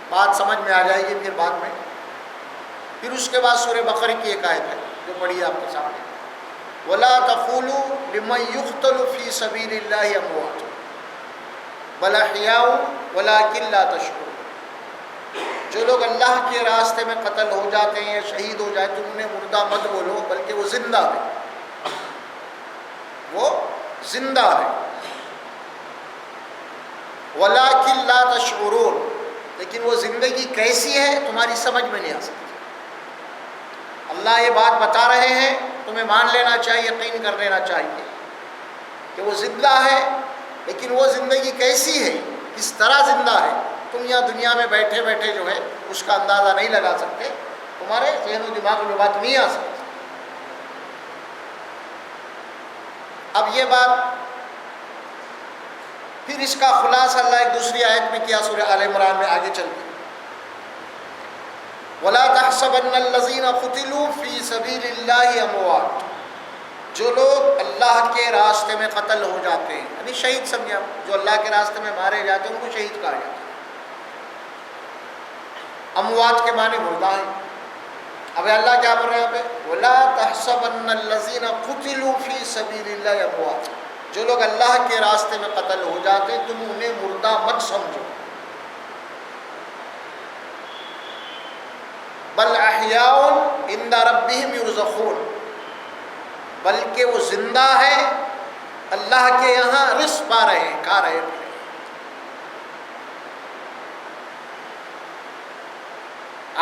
بات سمجھ میں آ جائے گی پھر بعد میں۔ پھر اس کے بعد سورہ بقرہ کی ایک آیت ہے جو پڑھی ہے آپ کے سامنے، وَلَا تَقُولُوا لِمَن يُقْتَلُ فِي سَبِيلِ اللَّهِ أَمْوَاتٌ بَلْ أَحْيَاءٌ وَلَٰكِن لَّا تَشْعُرُونَ۔ جو لوگ اللہ کے راستے میں قتل ہو جاتے ہیں یا شہید ہو جائے تم انہیں مردہ مت بولو، بلکہ وہ زندہ ہے، وہ زندہ ہے۔ وَلَٰكِن لَّا تَشْعُرُونَ، لیکن وہ زندگی کیسی ہے تمہاری سمجھ میں نہیں آ سکتی۔ اللہ یہ بات بتا رہے ہیں، تمہیں مان لینا چاہیے، یقین کر لینا چاہیے کہ وہ زندہ ہے، لیکن وہ زندگی کیسی ہے، کس طرح زندہ ہے، تم یہاں دنیا میں بیٹھے بیٹھے جو ہے اس کا اندازہ نہیں لگا سکتے، تمہارے ذہن و دماغ میں بات نہیں آ سکتی۔ اب یہ بات پھر اس کا خلاصہ اللہ ایک دوسری آیت میں کیا سورہ آل عمران میں آگے چل کے، وَلَا تَحْسَبَنَّ الَّذِينَ قُتِلُوا فِي سَبِيلِ اللَّهِ أَمْوَاتٌ، جو لوگ اللہ کے راستے میں قتل ہو جاتے ہیں، یعنی شہید سمجھا، جو اللہ کے راستے میں مارے جاتے ہیں ان کو شہید کہا جاتا ہے۔ اموات کے معنی مردہ ہیں۔ اب اللہ کیا بول رہے ہیں یہاں پہ، وَلَا تَحْسَبَنَّ الَّذِينَ قُتِلُوا فِي سَبِيلِ اللَّهِ أَمْوَاتٌ، جو لوگ اللہ کے راستے میں قتل ہو جاتے ہیں تم انہیں مردہ مت سمجھو، بل احیاء عند ربهم یرزقون، بلکہ وہ زندہ ہے، اللہ کے یہاں رزق پا رہے ہیں، کھا رہے ہیں۔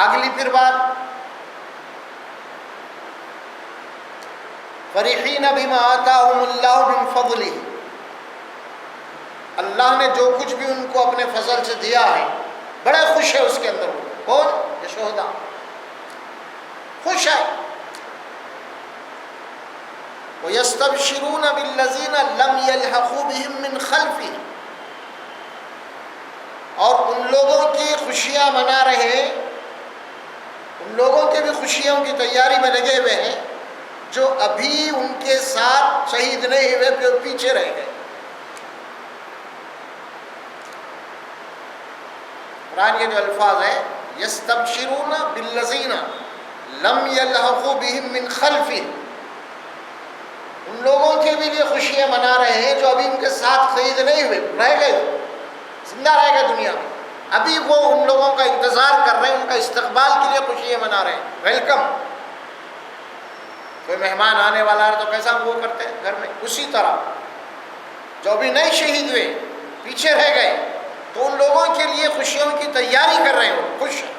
اگلی پھر بات، فرحین بما آتاہم اللہ من فضلہ، اللہ نے جو کچھ بھی ان کو اپنے فضل سے دیا ہے بڑے خوش ہے اس کے اندر۔ کون؟ یہ شہداء خوش ہے۔ وَيَسْتَبْشِرُونَ بِالَّذِينَ لَمْ يَلْحَقُوا بِهِم مِّنْ خَلْفِهِمْ، اور ان لوگوں کی خوشیاں منا رہے ہیں، ان لوگوں کے بھی خوشیوں کی تیاری میں لگے ہوئے ہیں جو ابھی ان کے ساتھ شہید نہیں ہوئے، پھر پیچھے رہ گئے۔ قرآن کے جو الفاظ ہیں، یستبشرون بالذین لم یلحقوا بہم من خلفہم، ان لوگوں کے بھی لیے خوشیاں منا رہے ہیں جو ابھی ان کے ساتھ شہید نہیں ہوئے، رہ گئے، زندہ رہ گئے دنیا میں، ابھی وہ ان لوگوں کا انتظار کر رہے ہیں، ان کا استقبال کے لیے خوشیاں منا رہے ہیں، ویلکم۔ کوئی مہمان آنے والا ہے تو کیسا وہ کرتے ہیں گھر میں، اسی طرح جو ابھی نہیں شہید ہوئے پیچھے رہ گئے تو ان لوگوں کے لیے خوشیوں کی تیاری کر رہے ہیں، خوش ہیں۔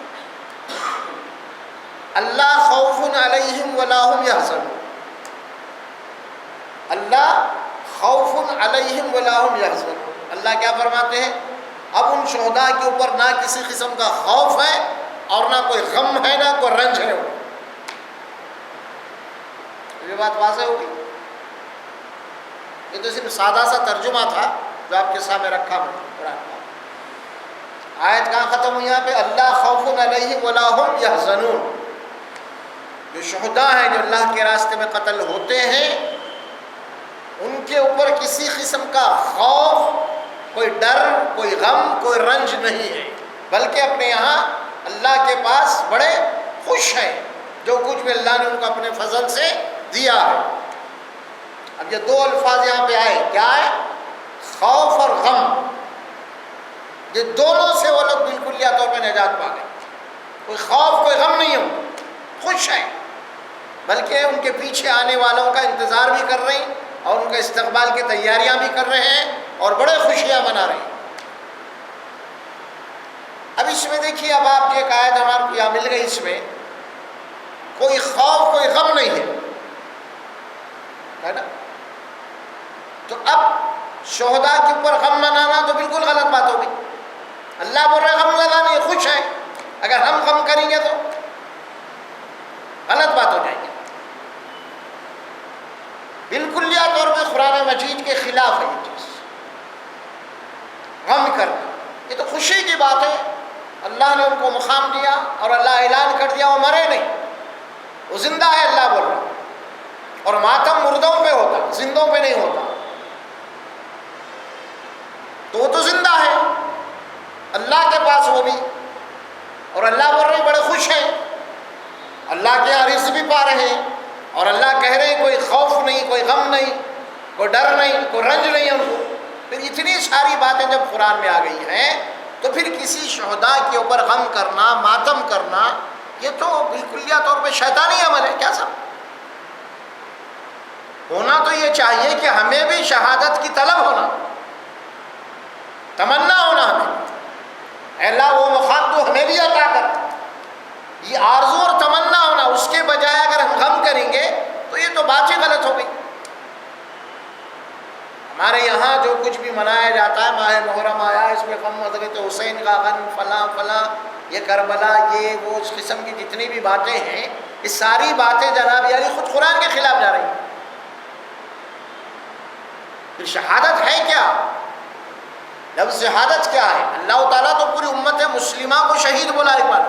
اللہ خوف علیہم ولا هم یحزنون، اللہ خوف علیہم ولا هم یحزنون، اللہ کیا فرماتے ہیں، اب ان شہداء کے اوپر نہ کسی قسم کا خوف ہے اور نہ کوئی غم ہے، نہ کوئی رنج ہے۔ یہ بات واضح ہوگی؟ یہ تو صرف سادہ سا ترجمہ تھا جو آپ کے سامنے رکھا میں قرآن کا۔ آیت کہاں ختم ہوئی یہاں پہ، اللہ خوف علیہم ولا هم یحزنون، جو شہداء ہیں جو اللہ کے راستے میں قتل ہوتے ہیں ان کے اوپر کسی قسم کا خوف، کوئی ڈر، کوئی غم، کوئی رنج نہیں ہے، بلکہ اپنے یہاں اللہ کے پاس بڑے خوش ہیں جو کچھ بھی اللہ نے ان کو اپنے فضل سے دیا ہے۔ اب یہ دو الفاظ یہاں پہ آئے، کیا ہے، خوف اور غم، یہ دونوں سے وہ لوگ بالکل یا طور پہ نجات پا گئے، کوئی خوف کوئی غم نہیں ہو، خوش ہیں، بلکہ ان کے پیچھے آنے والوں کا انتظار بھی کر رہے ہیں اور ان کے استقبال کی تیاریاں بھی کر رہے ہیں اور بڑے خوشیاں منا رہے ہیں۔ اب اس میں دیکھیے، اب آپ کی ایک آیت ہمارے کو یہاں مل گئی، اس میں کوئی خوف کوئی غم نہیں ہے نا، تو اب شہداء کے اوپر غم منانا تو بالکل غلط بات ہوگی۔ اللہ بول رہے غم زدہ نہیں، خوش ہے، اگر ہم غم کریں گے تو غلط بات ہو جائے گی، بالکل یا طور پہ قرآن مجید کے خلاف ہے یہ چیز، غم کرنا۔ یہ تو خوشی کی بات ہے، اللہ نے ان کو مقام دیا اور اللہ اعلان کر دیا وہ مرے نہیں، وہ زندہ ہے، اللہ بول رہا، اور ماتم مردوں پہ ہوتا، زندوں پہ نہیں ہوتا، تو وہ تو زندہ ہے اللہ کے پاس، وہ بھی اور اللہ بول رہے ہیں بڑے خوش ہیں، اللہ کے یہاں رزق بھی پا رہے ہیں، اور اللہ کہہ رہے ہیں کوئی خوف نہیں، کوئی غم نہیں، کوئی ڈر نہیں، کوئی رنج نہیں ان کو۔ پھر اتنی ساری باتیں جب قرآن میں آ گئی ہیں تو پھر کسی شہداء کے اوپر غم کرنا، ماتم کرنا، یہ تو بالکلیہ طور پہ شیطانی عمل ہے۔ کیا سب ہونا تو یہ چاہیے کہ ہمیں بھی شہادت کی طلب ہونا، تمنا ہونا ہمیں، اے اللہ وہ مقام تو ہمیں بھی عطا کر، یہ آرزو اور تمنا ہونا۔ اس کے بجائے اگر ہم غم کریں گے تو یہ تو بات ہی غلط ہو گئی۔ ہمارے یہاں جو کچھ بھی منایا جاتا ہے، ماہ محرم آیا، اس میں غم حضرت حسین کا غم، فلاں فلاں، یہ کربلا، یہ وہ، اس قسم کی جتنی بھی باتیں ہیں، یہ ساری باتیں جناب علی خود قرآن کے خلاف جا رہی ہیں۔ پھر شہادت ہے کیا؟ لفظ شہادت کیا ہے؟ اللہ تعالیٰ تو پوری امت مسلمہ کو شہید بولا ایک بار۔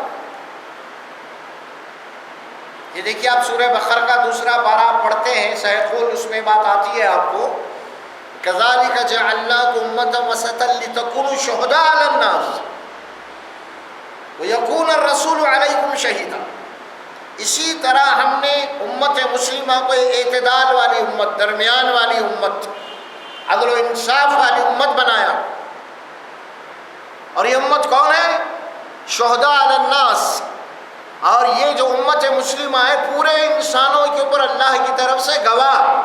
یہ دیکھیے آپ سورہ بقرہ کا دوسرا پارہ پڑھتے ہیں، سیقول، اس میں بات آتی ہے آپ کو، كَذَلِكَ جَعَلْنَاكُمْ أُمَّةً وَسَطًا لِتَكُونُوا شُهَدَاءَ عَلَى النَّاسِ وَيَكُونَ الرَّسُولُ عَلَيْكُمْ شَهِيدًا۔ اسی طرح ہم نے امت مسلمہ کو اعتدال والی امت، درمیان والی امت، عدل و انصاف والی امت بنایا۔ اور یہ امت کون ہے؟ شہداء علی الناس۔ اور یہ جو امت مسلمہ ہے پورے انسانوں کے اوپر اللہ کی طرف سے گواہ،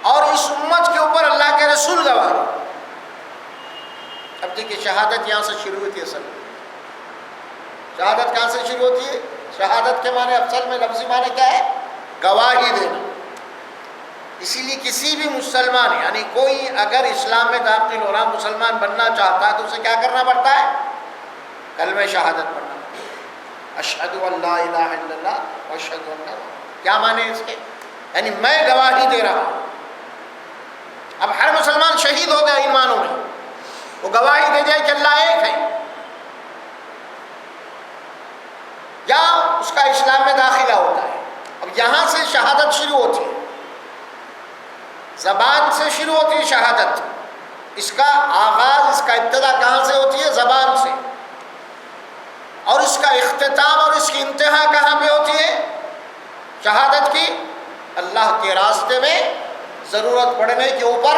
اور اس امت کے اوپر اللہ کے رسول گواہ۔ اب دیکھیے شہادت یہاں سے شروع ہوتی ہے۔ اصل شہادت کہاں سے شروع ہوتی ہے؟ شہادت کے معنی اصل میں لفظی معنی کیا ہے؟ گواہی دینا۔ اسی لیے کسی بھی مسلمان، یعنی کوئی اگر اسلام میں داخل ہو رہا، مسلمان بننا چاہتا ہے تو اسے کیا کرنا پڑتا ہے؟ کلمہ شہادت پڑھنا۔ اشہد ان لا الہ الا اللہ واشہد ان محمد۔ کیا معنی اس کے؟ یعنی میں گواہی دے رہا ہوں۔ اب ہر مسلمان شہید ہو گیا ایمانوں میں، وہ گواہی دے جائے کہ اللہ ایک ہے، یا اس کا اسلام میں داخلہ ہوتا ہے۔ اب یہاں سے شہادت شروع ہوتی ہے، زبان سے شروع ہوتی ہے شہادت۔ اس کا آغاز، اس کا ابتدا کہاں سے ہوتی ہے؟ زبان سے۔ اور اس کا اختتام اور اس کی انتہا کہاں پہ ہوتی ہے شہادت کی؟ اللہ کے راستے میں ضرورت پڑنے کے اوپر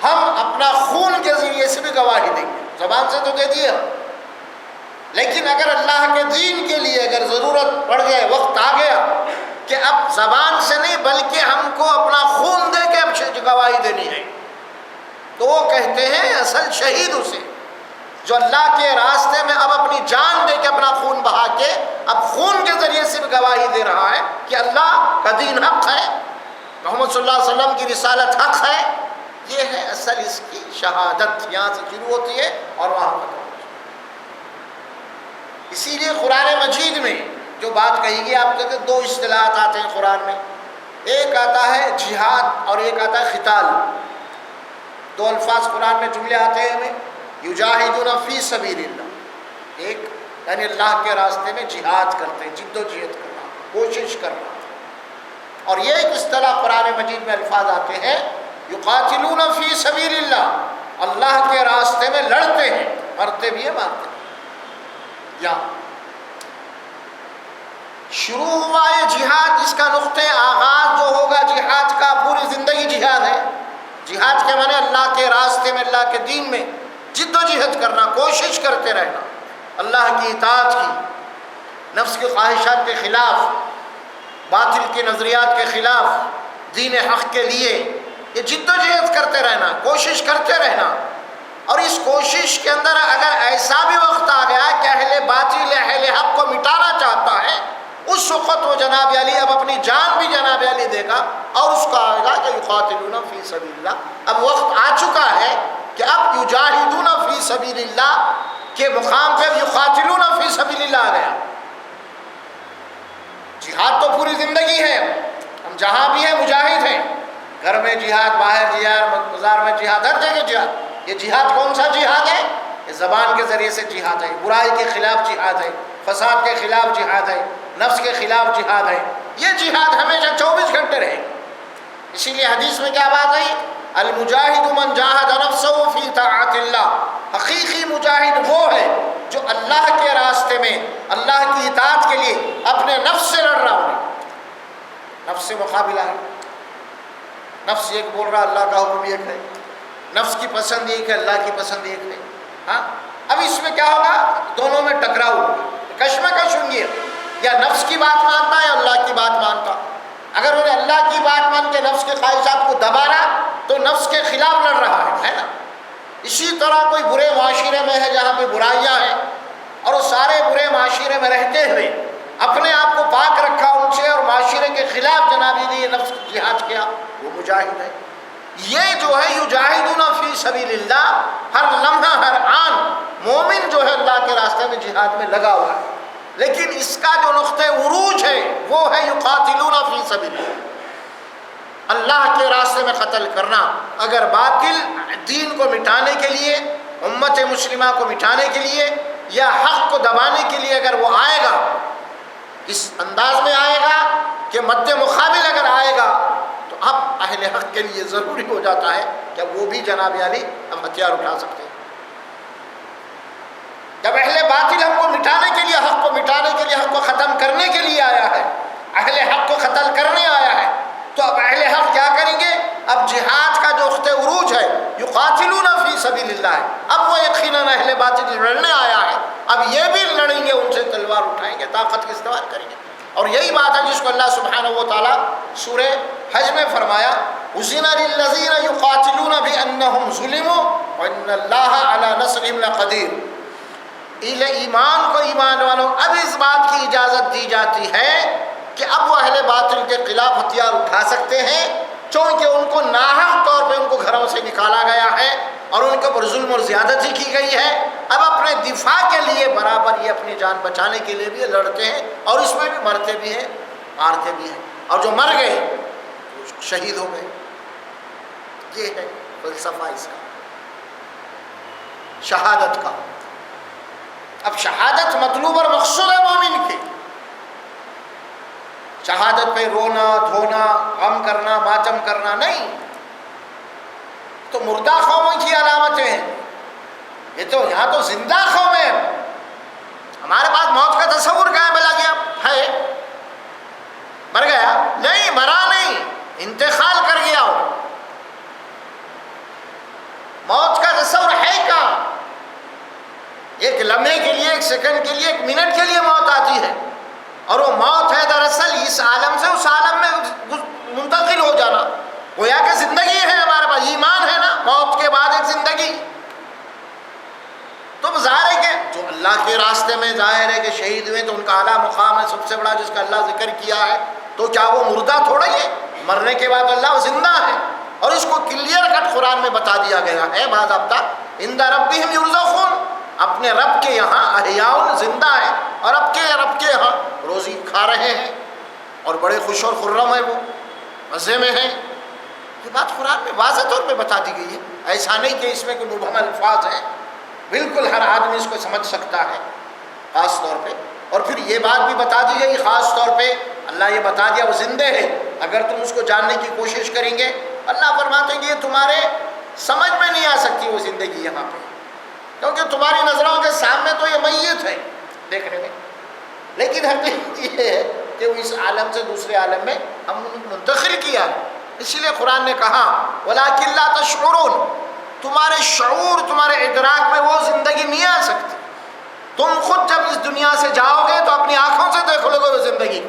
ہم اپنا خون کے ذریعے سے بھی گواہی دیں گے۔ زبان سے تو دے دیے ہم، لیکن اگر اللہ کے دین کے لیے اگر ضرورت پڑ گئے، وقت آ گیا کہ اب زبان سے نہیں بلکہ ہم کو اپنا خون دے کے اب گواہی دینی ہے، تو وہ کہتے ہیں اصل شہید اسے جو اللہ کے راستے میں اب اپنی جان دے کے، اپنا خون بہا کے، اب خون کے ذریعے سے بھی گواہی دے رہا ہے کہ اللہ کا دین حق ہے، محمد صلی اللہ علیہ وسلم کی رسالت حق ہے۔ یہ ہے اصل اس کی شہادت، یہاں سے شروع ہوتی ہے اور وہاں ختم ہوتی ہے۔ اسی لیے قرآن مجید میں جو بات کہی گئی، آپ کہتے ہیں دو اصطلاحات آتے ہیں قرآن میں، ایک آتا ہے جہاد اور ایک آتا ہے قتال۔ دو الفاظ قرآن میں جملے آتے ہیں ہمیں، یجاہدون فی سبیل اللہ، ایک یعنی اللہ کے راستے میں جہاد کرتے ہیں، جد و جہد کرنا، کوشش کرنا۔ اور یہ ایک اصطلاح قرآن مجید میں الفاظ آتے ہیں، یقاتلون فی سبیل اللہ، اللہ کے راستے میں لڑتے ہیں، مرتے بھی ہیں، مارتے ہیں۔ یا شروع ہوا یہ جہاد، اس کا نقطۂ آغاز جو ہوگا جہاد کا، پوری زندگی جہاد ہے۔ جہاد کے معنی اللہ کے راستے میں، اللہ کے دین میں جد و جہد کرنا، کوشش کرتے رہنا، اللہ کی اطاعت کی، نفس کی خواہشات کے خلاف، باطل کے نظریات کے خلاف، دین حق کے لیے یہ جد و جہد کرتے رہنا، کوشش کرتے رہنا۔ اور اس کوشش کے اندر اگر ایسا بھی وقت آ گیا کہ اہل باطل اہل حق کو مٹانا چاہتا ہے، اس وقت وہ جناب علی اب اپنی جان بھی جناب علی دے گا، اور اس کا آئے گا کہ یقاتلون فی سبیل اللہ۔ اب وقت آ چکا ہے کہ اب یجاہدون فی سبیل اللہ کے مقام پہ یقاتلون فی سبیل اللہ آ گیا۔ جہاد تو پوری زندگی ہے، ہم جہاں بھی ہیں مجاہد ہیں، گھر میں جہاد، باہر جہاد، بازار میں جہاد، ہر جگہ جہاد۔ یہ جہاد کون سا جہاد ہے؟ یہ زبان کے ذریعے سے جہاد ہے، برائی کے خلاف جہاد ہے، فساد کے خلاف جہاد ہے، نفس کے خلاف جہاد ہے۔ یہ جہاد ہمیشہ 24 گھنٹے رہے۔ اسی لیے حدیث میں کیا بات ہے؟ المجاہد من جاہد نفسہ فی طاعت اللہ، حقیقی مجاہد وہ ہے جو اللہ نفس سے مقابلہ ہے. نفس ایک بول رہا اللہ کا حکم ایک ہے، نفس کی پسند ایک ہے، اللہ کی پسند ایک ہے. ہاں اب اس میں کیا ہوگا؟ دونوں میں ٹکراؤ ہوگا، کشمکش ہوں گی. یا نفس کی بات مانتا ہے یا اللہ کی بات مانتا. اگر انہیں اللہ کی بات مان کے نفس کے خواہشات کو دبا رہا تو نفس کے خلاف لڑ رہا ہے نا. اسی طرح کوئی برے معاشرے میں ہے جہاں پہ برائیاں ہیں اور وہ سارے برے معاشرے میں رہتے ہوئے اپنے آپ کو پاک رکھا ان سے اور معاشرے کے خلاف جناب یہ نفس جہاد کیا، وہ مجاہد ہے. یہ جو ہے یجاہدون فی سبیل اللہ، ہر لمحہ ہر آن مومن جو ہے اللہ کے راستے میں جہاد میں لگا ہوا ہے. لیکن اس کا جو نقطہ عروج ہے وہ ہے یقاتلون فی سبیل اللہ، اللہ کے راستے میں قتل کرنا. اگر باطل دین کو مٹانے کے لیے، امت مسلمہ کو مٹانے کے لیے یا حق کو دبانے کے لیے اگر وہ آئے گا، اس انداز میں آئے گا کہ مد مقابل اگر آئے گا تو اب اہل حق کے لیے ضروری ہو جاتا ہے کہ وہ بھی جناب علی اب ہتھیار اٹھا سکتے ہیں. جب اہل باطل ہم کو مٹانے کے لیے، حق کو مٹانے کے لیے، حق کو ختم کرنے کے لیے آیا ہے، اہل حق کو قتل کرنے آیا ہے، تو اب اہل حق کیا کریں گے؟ اب جہاد کا جو وقت عروج ہے یقاتلون فی سبیل اللہ ہے. اب وہ یقیناً اہل باطل لڑنے آیا ہے، اب یہ بھی لڑیں گے، ان سے تلوار اٹھائیں گے، طاقت کا استعمال کریں گے. اور یہی بات ہے جس کو اللہ سبحانہ و تعالیٰ سورہ حج میں فرمایا اذن للذین یقاتلون بانہم ظلموا وان اللہ علی نصرہم لقدیر. ایمان کو ایمان والوں اب اس بات کی اجازت دی جاتی ہے کہ اب وہ اہل باطل کے خلاف ہتھیار اٹھا سکتے ہیں، چونکہ ان کو ناحق طور پہ ان کو گھروں سے نکالا گیا ہے اور ان کے اوپر ظلم اور زیادتی کی گئی ہے. اب اپنے دفاع کے لیے برابر یہ اپنی جان بچانے کے لیے بھی لڑتے ہیں اور اس میں بھی مرتے بھی ہیں، مارتے بھی ہیں، اور جو مر گئے وہ شہید ہو گئے. یہ ہے فلسفہ اس کا، شہادت کا. اب شہادت مطلوب اور مقصود ہے مومن کی. شہادت پہ رونا دھونا، غم کرنا، ماتم کرنا نہیں، تو مردہ قوموں کی علامتیں ہیں. یہ تو یہاں تو زندہ قوم ہے. ہمارے پاس موت کا تصور کہاں بلا گیا ہے؟ مر گیا نہیں، مرا نہیں، انتقال کر گیا ہو. موت کا تصور ہے کہاں؟ ایک لمحے کے لیے، ایک سیکنڈ کے لیے، ایک منٹ کے لیے موت آتی ہے، اور وہ موت ہے دراصل اس عالم سے اس عالم میں منتقل ہو جانا. گویا کہ زندگی ہے ہمارے پاس، ایمان ہے نا، موت کے بعد ایک زندگی. تو ظاہر ہے کہ جو اللہ کے راستے میں ظاہر ہے کہ شہید ہوئے تو ان کا اعلیٰ مقام ہے سب سے بڑا جس کا اللہ ذکر کیا ہے. تو کیا وہ مردہ تھوڑا ہی ہے؟ مرنے کے بعد اللہ زندہ ہے، اور اس کو کلیئر کٹ قرآن میں بتا دیا گیا ہے باضابطہ عند ربہم یرزقون، اپنے رب کے یہاں احیاء زندہ ہے اور رب کے یہاں روزی کھا رہے ہیں اور بڑے خوش اور خرم ہیں، وہ مزے میں ہیں. یہ بات قرآن میں واضح طور پہ بتا دی گئی ہے. ایسا نہیں کہ اس میں کوئی مبہم الفاظ ہیں، بالکل ہر آدمی اس کو سمجھ سکتا ہے خاص طور پہ. اور پھر یہ بات بھی بتا دی گئی خاص طور پہ، اللہ یہ بتا دیا وہ زندے ہیں. اگر تم اس کو جاننے کی کوشش کریں گے، اللہ فرماتے ہیں کہ یہ تمہارے سمجھ میں نہیں آ سکتی وہ زندگی یہاں پہ، کیونکہ تمہاری نظروں کے سامنے تو یہ میت ہے دیکھنے میں. لیکن حقیقت یہ ہے کہ وہ اس عالم سے دوسرے عالم میں ہم منتقل کیا. اسی لیے قرآن نے کہا وَلَٰكِن لَا تَشْعُرُونَ، تمہارے شعور، تمہارے ادراک میں وہ زندگی نہیں آ سکتی. تم خود جب اس دنیا سے جاؤ گے تو اپنی آنکھوں سے دیکھ لو گے وہ زندگی،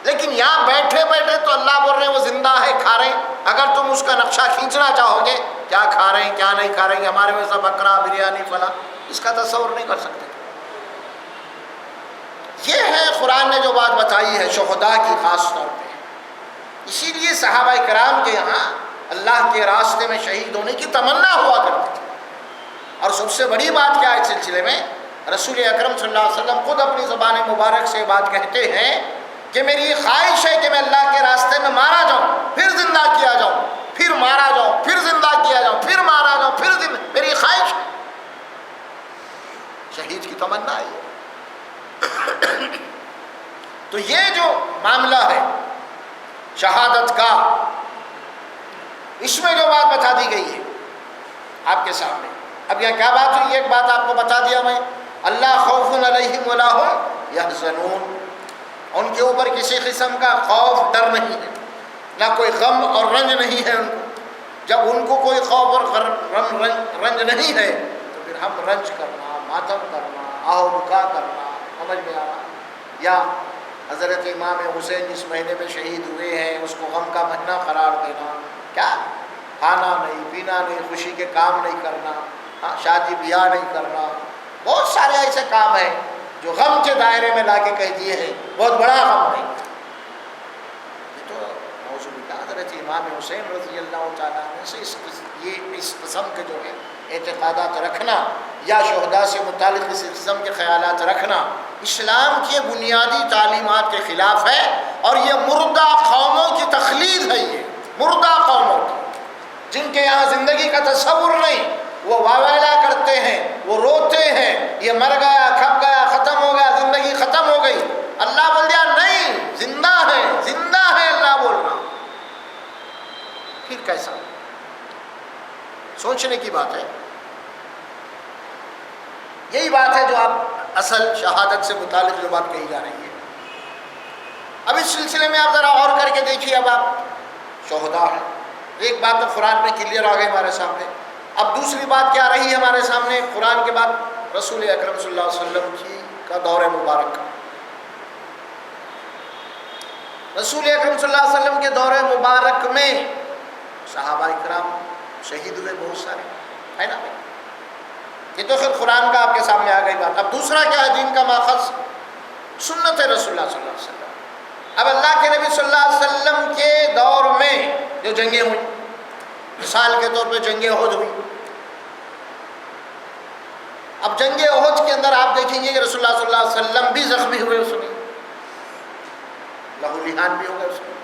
لیکن یہاں بیٹھے بیٹھے تو اللہ بول رہے ہیں وہ زندہ ہے، کھا رہے ہیں. اگر تم اس کا نقشہ کھینچنا چاہو گے کیا کھا رہے ہیں کیا نہیں کھا رہے ہیں، ہمارے ویسا بکرا بریانی فلاں، اس کا تصور نہیں کر سکتے. یہ ہے قرآن نے جو بات بتائی ہے شہداء کی خاص طور پہ. اسی لیے صحابہ کرام کے یہاں اللہ کے راستے میں شہید ہونے کی تمنا ہوا کرتی تھی. اور سب سے بڑی بات کیا ہے اس سلسلے میں، رسول اکرم صلی اللہ علیہ وسلم خود اپنی زبان مبارک سے بات کہتے ہیں کہ میری خواہش ہے کہ میں اللہ کے راستے میں مارا جاؤں، پھر زندہ کیا جاؤں، پھر مارا جاؤں، پھر زندہ کیا جاؤں، پھر مارا جاؤں، پھر زندہ. میری خواہش ہے، شہید کی تمنا ہے. تو یہ جو معاملہ ہے شہادت کا، اس میں جو بات بتا دی گئی ہے آپ کے سامنے. اب یہ کیا بات ہوئی؟ ایک بات آپ کو بتا دیا میں، اللہ خوف علیہم ولا هم یحزنون، ان کے اوپر کسی قسم کا خوف ڈر نہیں ہے، نہ کوئی غم اور رنج نہیں ہے ان کو۔ جب ان کو کوئی خوف اور رنج نہیں ہے تو پھر ہم رنج کرنا، ماتم کرنا، آہو بکا کرنا سمجھ میں آنا، یا حضرت امام حسین جس مہینے میں شہید ہوئے ہیں اس کو غم کا مہینہ قرار دینا، کیا کھانا نہیں پینا نہیں، خوشی کے کام نہیں کرنا، شادی بیاہ نہیں کرنا، بہت سارے ایسے کام ہیں جو غم کے دائرے میں لا کے کہہ دیے ہیں، بہت بڑا غم نہیں۔ یہ تو موضوع کا حضرت امام حسین رضی اللہ تعالیٰ عنہ سے اس قسم کے جو ہے اعتقادات رکھنا یا شہداء سے متعلق اس قسم کے خیالات رکھنا اسلام کی بنیادی تعلیمات کے خلاف ہے، اور یہ مردہ قوموں کی تخلید ہے، یہ مردہ قوموں کی جن کے یہاں زندگی کا تصور نہیں، وہ واویلا کرتے ہیں، وہ روتے ہیں، یہ مر گیا، کھپ گیا، ختم ہو گیا، زندگی ختم ہو گئی۔ اللہ بول دیا نہیں، زندہ ہے، زندہ ہے، اللہ بول رہا۔ پھر کیسا؟ سوچنے کی بات ہے۔ یہی بات ہے جو آپ اصل شہادت سے متعلق جو بات کہی جا رہی ہے۔ اب اس سلسلے میں آپ ذرا اور کر کے دیکھیے، اب آپ شہداء ہیں، ایک بات تو قرآن میں کلیئر آ گئی ہمارے سامنے۔ اب دوسری بات کیا رہی ہے ہمارے سامنے قرآن کے بعد؟ رسول اکرم صلی اللہ علیہ وسلم کا دور مبارک کا۔ رسول اکرم صلی اللہ علیہ وسلم کے دور مبارک میں صحابہ کرام شہید ہوئے بہت سارے، ہے نا؟ یہ تو خود قرآن کا آپ کے سامنے آ گئی بات۔ اب دوسرا کیا ہے دین کا ماخذ؟ سنت رسول اللہ صلی اللہ علیہ وسلم۔ اب اللہ کے نبی صلی اللہ علیہ وسلم کے دور میں جو جنگیں ہوئی، مثال کے طور پہ جنگ احد ہوئی۔ اب جنگ احد کے اندر آپ دیکھیں گے کہ رسول اللہ صلی اللہ علیہ وسلم بھی زخمی ہوئے، اس میں لہو لہان بھی ہو گئے اس میں،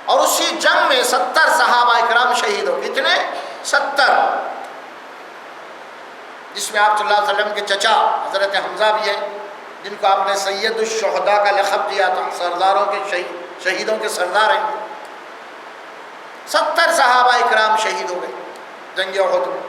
اور اسی جنگ میں 70 صحابہ اکرام شہید ہو۔ کتنے؟ 70، جس میں آپ صلی اللہ علیہ وسلم کے چچا حضرت حمزہ بھی ہیں، جن کو آپ نے سید الشہداء کا لقب دیا تھا، سرداروں کے شہیدوں کے سردار ہیں۔ 70 صحابہ اکرام شہید ہو گئے جنگ احد میں۔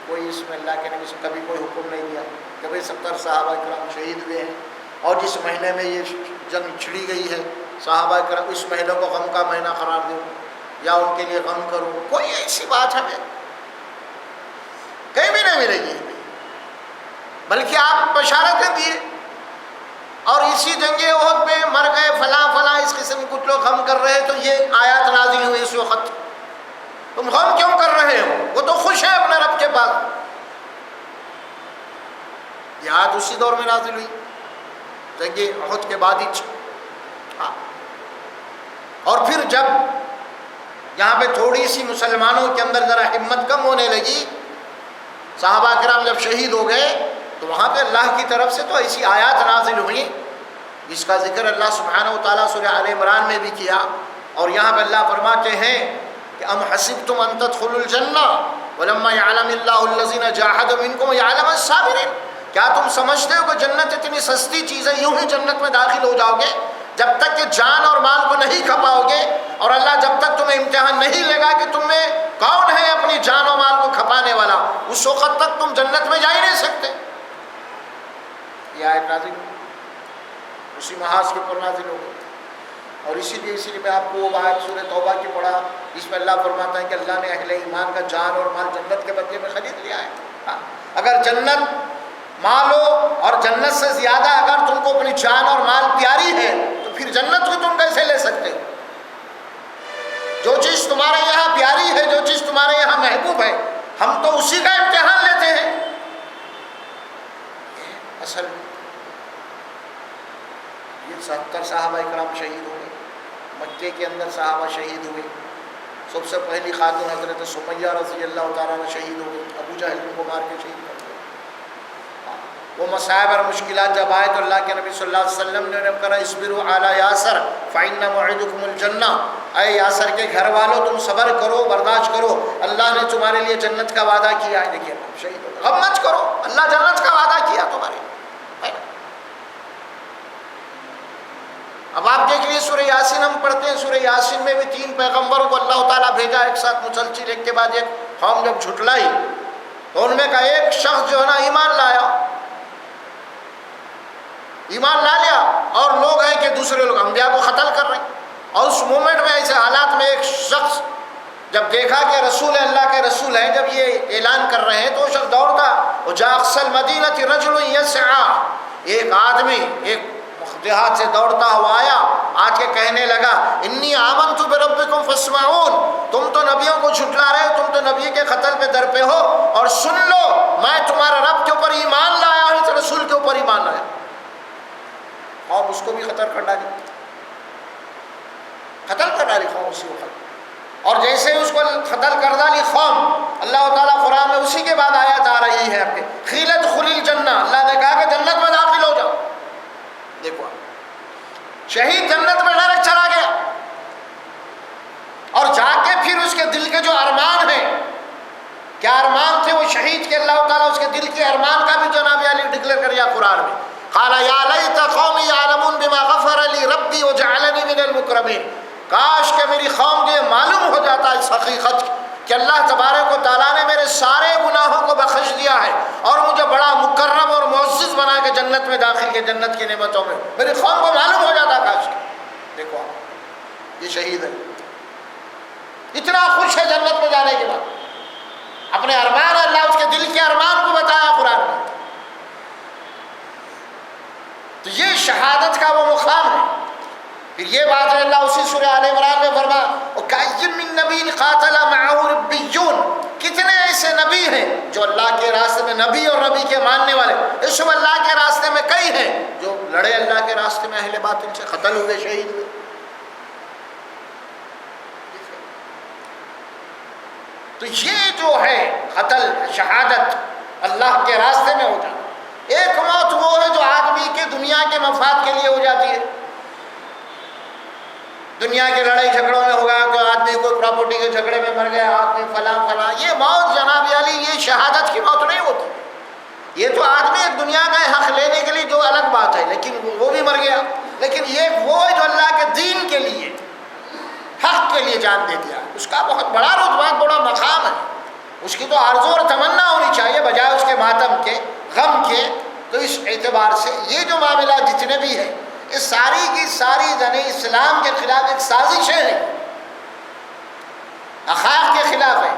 کوئی اس میں اللہ کے نبی سے کبھی کوئی حکم نہیں دیا کہ بھئی 70 صحابہ اکرام شہید ہوئے ہیں، اور جس مہینے میں یہ جنگ چھڑی گئی ہے صحابہ اکرام اس مہینے کو غم کا مہینہ قرار دو یا ان کے لیے غم کرو، کوئی ایسی بات ہمیں کہیں بھی نہیں ملے گی، بلکہ آپ بشارتیں دیے، اور اسی جنگ احد میں مر گئے فلاں فلاں اس قسم کے کچھ لوگ غم کر رہے تو یہ آیات نازل ہوئی اس وقت، تم غم کیوں کر رہے ہو؟ وہ تو خوش ہے اپنے رب کے پاس۔ یہ آیات اسی دور میں نازل ہوئی جنگ احد کے بعد ہی۔ اور پھر جب یہاں پہ تھوڑی سی مسلمانوں کے اندر ذرا ہمت کم ہونے لگی، صحابہ کرام جب شہید ہو گئے تو وہاں پہ اللہ کی طرف سے تو ایسی آیات نازل ہوئی جس کا ذکر اللہ سبحانہ و تعالیٰ سورہ آل عمران میں بھی کیا، اور یہاں پہ اللہ فرماتے ہیں کہ ام حسبتم ان تدخلوا الجنہ ولما یعلم اللہ الذین جاہدوا منکم ویعلم الصابرین، کیا تم سمجھتے ہو کہ جنت اتنی سستی چیز ہے، یوں ہی جنت میں داخل ہو جاؤ گے جب تک کہ جان اور مال کو نہیں کھپاؤ گے، اور اللہ جب تک تمہیں امتحان نہیں لے گا کہ تم میں کون ہے اپنی جان و مال کو کھپانے والا، اس وقت تک تم جنت میں جا ہی نہیں سکتے۔ یہ آیت نازل اسی محاذ کے اوپر نازل ہو گئی، اور اسی لیے میں آپ کو وہ آیت سورہ توبہ کی پڑھا جس میں اللہ فرماتا ہے کہ اللہ نے اہل ایمان کا جان اور مال جنت کے بدلے میں خرید لیا ہے۔ اگر جنت مال ہو اور جنت سے زیادہ اگر تم کو اپنی جان اور مال پیاری ہے تو پھر جنت کو تم کیسے لے سکتے ہو؟ جو چیز تمہارے یہاں پیاری ہے، جو چیز تمہارے یہاں محبوب ہے، ہم تو اسی کا امتحان لیتے ہیں۔ اصل یہ 70 صحابہ اکرام شہید ہوئے، مکے کے اندر صحابہ شہید ہوئے، سب سے پہلی خاتون حضرت سمیہ رضی اللہ تعالیٰ عنہ شہید ہو گئی، ابو جہل کو مار کے شہید کر دیا۔ وہ مصائب اور مشکلات جب آئے تو اللہ کے نبی صلی اللہ علیہ وسلم نے کہا اصبروا علی یاسر فإن موعدکم الجنہ، اے یاسر کے گھر والوں تم صبر کرو، برداشت کرو، اللہ نے تمہارے لیے جنت کا وعدہ کیا ہے۔ دیکھیے شہید ہو، غم مت کرو، اللہ جنت کا وعدہ کیا تمہارے لیے۔ اب آپ دیکھ لیے سورہ یاسین ہم پڑھتے ہیں، سورہ یاسین میں بھی 3 پیغمبروں کو اللہ تعالیٰ بھیجا ایک ساتھ مسلسل، ایک کے بعد ایک۔ قوم جب جھٹلائی تو ان میں کا ایک شخص جو ہے نا ایمان لایا، ایمان لا لیا، اور لوگ ہیں کہ دوسرے لوگ انبیاء کو قتل کر رہے ہیں۔ اور اس مومنٹ میں، ایسے حالات میں، ایک شخص جب دیکھا کہ رسول اللہ کے رسول ہیں، جب یہ اعلان کر رہے ہیں، تو وہ شخص دوڑتا، وجاء اقصى المدینہ رجل یسعی، ایک آدمی ایک دیہات سے دوڑتا ہوا آیا، آ کے کہنے لگا انی آمنت بربکم فاسمعون، تم تو نبیوں کو جھٹلا رہے ہو، تم تو نبی کے قتل پہ در پہ ہو، اور سن لو میں تمہارے رب کے اوپر ایمان لایا ہوں، اس رسول کے اوپر ایمان لایا، اور اس کو بھی قتل کر ڈالی، قوم اسی وقت۔ اور جیسے اس کو قتل کر ڈالی قوم، اللہ تعالیٰ قرآن میں اسی کے بعد آیت آ رہی ہے، آپ کے خیلت خلی الجنہ، اللہ نے کہا کہ جنت میں داخل ہو جاؤ۔ دیکھو شہید جنت میں ڈائریکٹ چلا گیا، اور جا کے پھر اس کے دل کے جو ارمان ہیں، کیا ارمان تھے وہ شہید کے، اللہ تعالیٰ اس کے دل کے ارمان کا بھی جناب علی ڈکلیئر کر دیا قرآن میں، قال یا لیت قومی یعلمون بما غفر لی ربی وجعلنی من المکرمین، کاش کہ میری قوم کو یہ معلوم ہو جاتا اس حقیقت کہ اللہ تبارک و تعالیٰ نے میرے سارے گناہوں کو بخش دیا ہے، اور مجھے بڑا مکرم اور معزز بنا کے جنت میں داخل کے، جنت کی نعمتوں میں میری قوم کو معلوم ہو جاتا کاش کہ۔ دیکھو یہ شہید ہے، اتنا خوش ہے جنت میں جانے کے بعد، اپنے ارمان، اللہ اس کے دل کے ارمان کو بتایا قرآن میں۔ تو یہ شہادت کا وہ مقام ہے۔ پھر یہ بات ہے، اللہ اسی سورہ آل عمران میں فرما وَكَأَيٍّ مِّن نَّبِيٍّ قَاتَلَ مَعَهُ رِبِّيُّونَ، کتنے ایسے نبی ہیں جو اللہ کے راستے میں، نبی اور نبی کے ماننے والے، اس میں اللہ کے راستے میں کئی ہیں جو لڑے اللہ کے راستے میں، اہل باطل سے قتل ہوئے، شہید ہوئے۔ تو یہ جو ہے قتل، شہادت اللہ کے راستے میں ہو جانا۔ ایک موت وہ ہے جو آدمی کے دنیا کے مفاد کے لیے ہو جاتی ہے، دنیا کے لڑائی جھگڑوں میں ہوگا کہ آدمی کوئی پراپرٹی کے جھگڑے میں مر گیا، آدمی فلاں فلاں، یہ موت جناب علی یہ شہادت کی موت نہیں ہوتی۔ یہ تو آدمی ایک دنیا کا حق لینے کے لیے جو الگ بات ہے، لیکن وہ بھی مر گیا، لیکن یہ وہ جو اللہ کے دین کے لیے، حق کے لیے جان دے دیا، اس کا بہت بڑا رتبہ، بڑا مقام ہے، اس کی تو آرزو اور تمنا ہونی چاہیے بجائے اس کے ماتم کے، غم کے۔ تو اس اعتبار سے یہ جو معاملات جتنے بھی ہیں، یہ ساری کی ساری یعنی اسلام کے خلاف ایک سازش ہے، حقائق کے خلاف ہے۔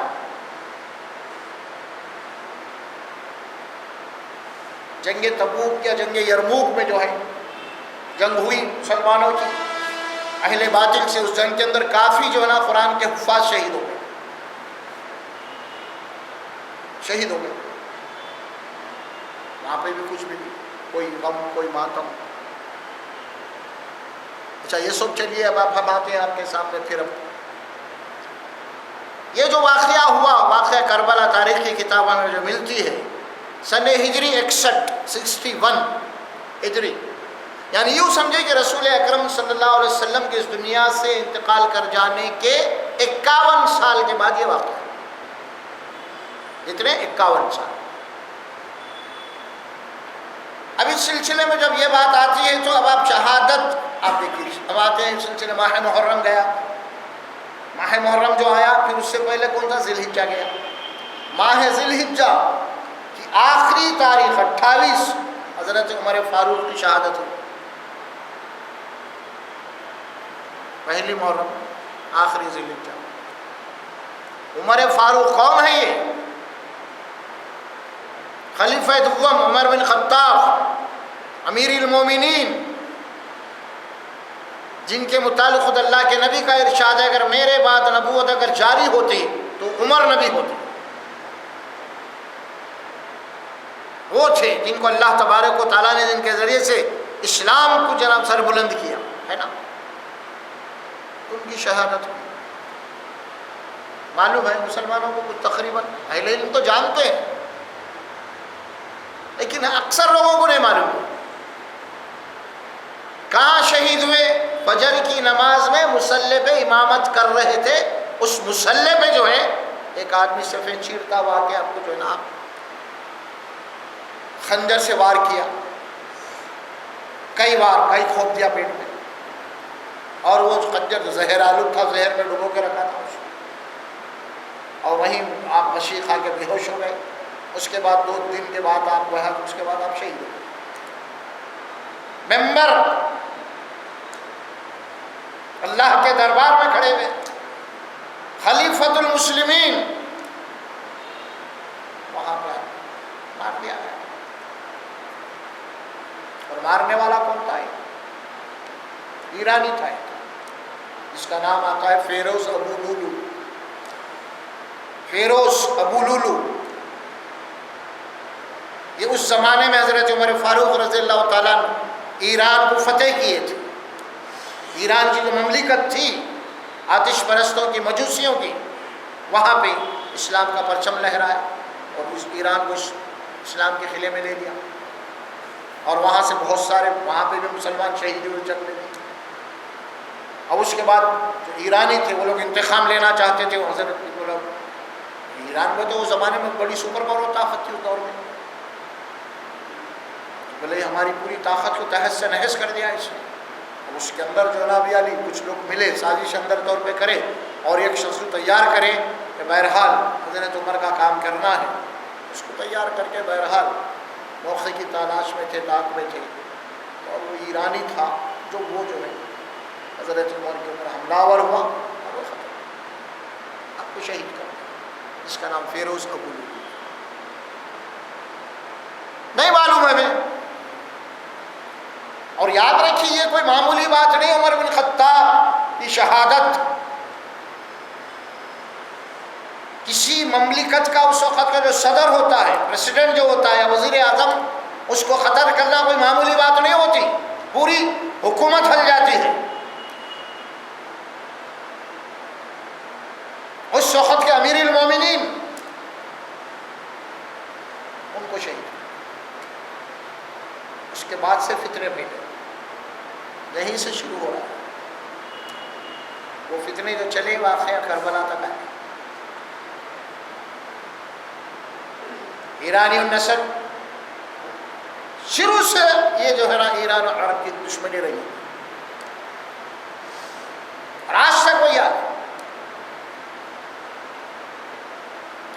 جنگ تبوک یا جنگ یرموک میں جو ہے جنگ ہوئی مسلمانوں کی اہل باطل سے، اس جنگ کے اندر کافی جو ہے نا قرآن کے حفاظ شہید ہو گئے، شہید ہو گئے۔ وہاں پہ بھی کچھ بھی نہیں، کوئی غم، کوئی ماتم۔ اچھا یہ سب چلیے، اب ہم آتے ہیں آپ کے سامنے پھر۔ اب یہ جو واقعہ ہوا، واقعہ کربلا تاریخ کی کتابوں میں جو ملتی ہے، سن ہجری 61 ہجری، یعنی یوں سمجھے کہ رسول اکرم صلی اللہ علیہ وسلم کے اس دنیا سے انتقال کر جانے کے 51 سال کے بعد یہ واقعہ ہے۔ اتنے 51 سال۔ اب اس سلسلے میں جب یہ بات آتی ہے تو اب آپ شہادت، آپ دیکھیے، اب آتے ہیں سلسلے ماہ محرم گیا، ماہ محرم جو آیا، پھر اس سے پہلے کون تھا؟ ذی الحجہ گیا۔ ماہ ذی الحجہ کی آخری تاریخ 28 حضرت عمر فاروق کی شہادت ہوئی۔ پہلی محرم، آخری ذی الحجہ۔ عمر فاروق کون ہے؟ یہ خلیفہ دوم عمر بن خطاب امیر المومنین، جن کے متعلق خود اللہ کے نبی کا ارشاد ہے اگر میرے بعد نبوت اگر جاری ہوتی تو عمر نبی ہوتے۔ وہ تھے جن کو اللہ تبارک و تعالیٰ نے جن کے ذریعے سے اسلام کو جناب سر بلند کیا ہے نا، ان کی شہادت ہوئی۔ معلوم ہے مسلمانوں کو کچھ تقریباً اہل علم تو جانتے ہیں، لیکن اکثر لوگوں کو نہیں معلوم۔ کہاں شہید ہوئے؟ فجر کی نماز میں مصلی پہ امامت کر رہے تھے، اس مصلی پہ جو ہے ایک آدمی صفیں چیرتا ہوا کے آپ کو جو ہے نا خنجر سے وار کیا، کئی بار، کئی کھوپ دیا پیٹ میں، اور وہ خنجر زہر آلود تھا، زہر میں ڈبو کے رکھا تھا، اور وہیں آپ غشی کھا کے بے ہوش ہو گئے۔ اس کے بعد 2 دن کے بعد آپ وہاں، اس کے بعد آپ شہید ہو گئے۔ ممبر اللہ کے دربار میں کھڑے ہوئے، خلیفۃ المسلمین، وہاں پر مار دیا گیا۔ اور مارنے والا کون تھا؟ ایرانی تھا، جس کا نام آتا ہے فیروز ابو لولو۔ فیروز ابو لولو یہ اس زمانے میں حضرت عمر فاروق رضی اللہ تعالیٰ نے ایران کو فتح کیے تھے۔ ایران کی جو مملکت تھی آتش پرستوں کی، مجوسیوں کی، وہاں پہ اسلام کا پرچم لہرایا اور اس ایران کو اسلام کے قلعے میں لے لیا، اور وہاں سے بہت سارے وہاں پہ بھی مسلمان شہید ہوئے جنگ میں۔ اور اس کے بعد جو ایرانی تھے وہ لوگ انتقام لینا چاہتے تھے، حضرت وہ لوگ ایران میں تو اس زمانے میں بڑی سپر پاور طاقت تھی اس دور میں، بھلے ہماری پوری طاقت کو تہس سے نہس کر دیا اس نے۔ اس کے اندر جناب علی کچھ لوگ ملے، سازش اندر طور پہ کرے اور ایک شخص کو تیار کرے کہ بہرحال حضرت عمر کا کام کرنا ہے، اس کو تیار کر کے بہرحال موقع کی تلاش میں تھے، طاق میں تھے، اور وہ ایرانی تھا جو ہے حضرت عمر کے اوپر حملہ آور ہوا اور وہ ختم، آپ کو شہید کر دیا، جس کا نام فیروز ابو لولو۔ نہیں معلوم ہے ہمیں، اور یاد رکھیے یہ کوئی معمولی بات نہیں، عمر بن خطاب کی شہادت کسی مملکت کا اس وقت کا جو صدر ہوتا ہے، پریسیڈنٹ جو ہوتا ہے، وزیر اعظم، اس کو قتل کرنا کوئی معمولی بات نہیں ہوتی، پوری حکومت ہل جاتی ہے۔ اس وقت کے امیر المومنین ان کو شہید، اس کے بعد سے فتنے پھیلے، یہیں سے شروع ہو رہا ہے وہ فتنے جو چلے، واقعہ کربلا تک آئے۔ ایرانی النسل شروع سے یہ جو ہے نا ایران اور عرب کی دشمنی رہی، اور آج تک وہ یاد ہے،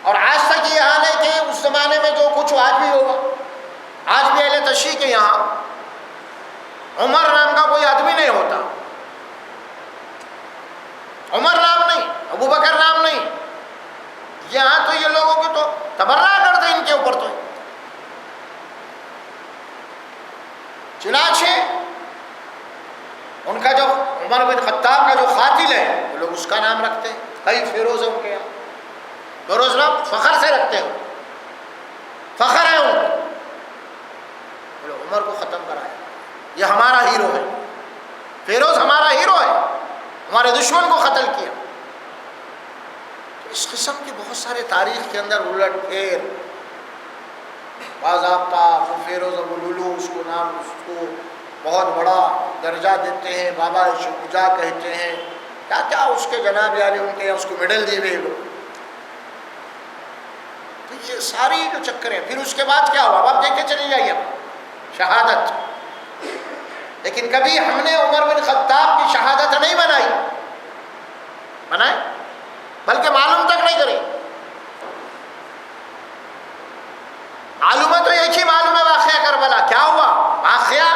اور آج تک یہ حال ہے کہ اس زمانے میں جو کچھ آج بھی ہوگا، آج بھی اہل تشیع کے یہاں عمر نام کا کوئی آدمی نہیں ہوتا، عمر نام نہیں، ابو بکر نام نہیں، یہاں تو یہ لوگوں کو تو تبرہ کرتے ان کے اوپر، تو چنانچہ ان کا جو عمر بن خطاب کا جو قاتل ہے وہ لوگ اس کا نام رکھتے ہیں، کئی فیروز ہے ان کے یہاں، فیروز نام فخر سے رکھتے ہیں، فخر ہے ان کو، عمر کو ختم کرایا، یہ ہمارا ہیرو ہے، فیروز ہمارا ہیرو ہے، ہمارے دشمن کو قتل کیا۔ اس قسم کے بہت سارے تاریخ کے اندر الٹ پھیر، باضابطہ فیروز ابو لولو، اس کو نام، اس کو بہت بڑا درجہ دیتے ہیں، بابا شجاع کہتے ہیں، کیا کیا اس کے جناب یعنی ان کے اس کو میڈل دیے ہوئے لوگ۔ تو یہ ساری جو چکر ہیں، پھر اس کے بعد کیا ہوا آپ دیکھ کے چلے جائیے، شہادت۔ لیکن کبھی ہم نے عمر بن خطاب کی شہادت نہیں بنائی، بلکہ معلوم تک نہیں کرے، معلوم ہے تو ایک ہی معلوم ہے واقعہ کربلا کیا ہوا، واقعہ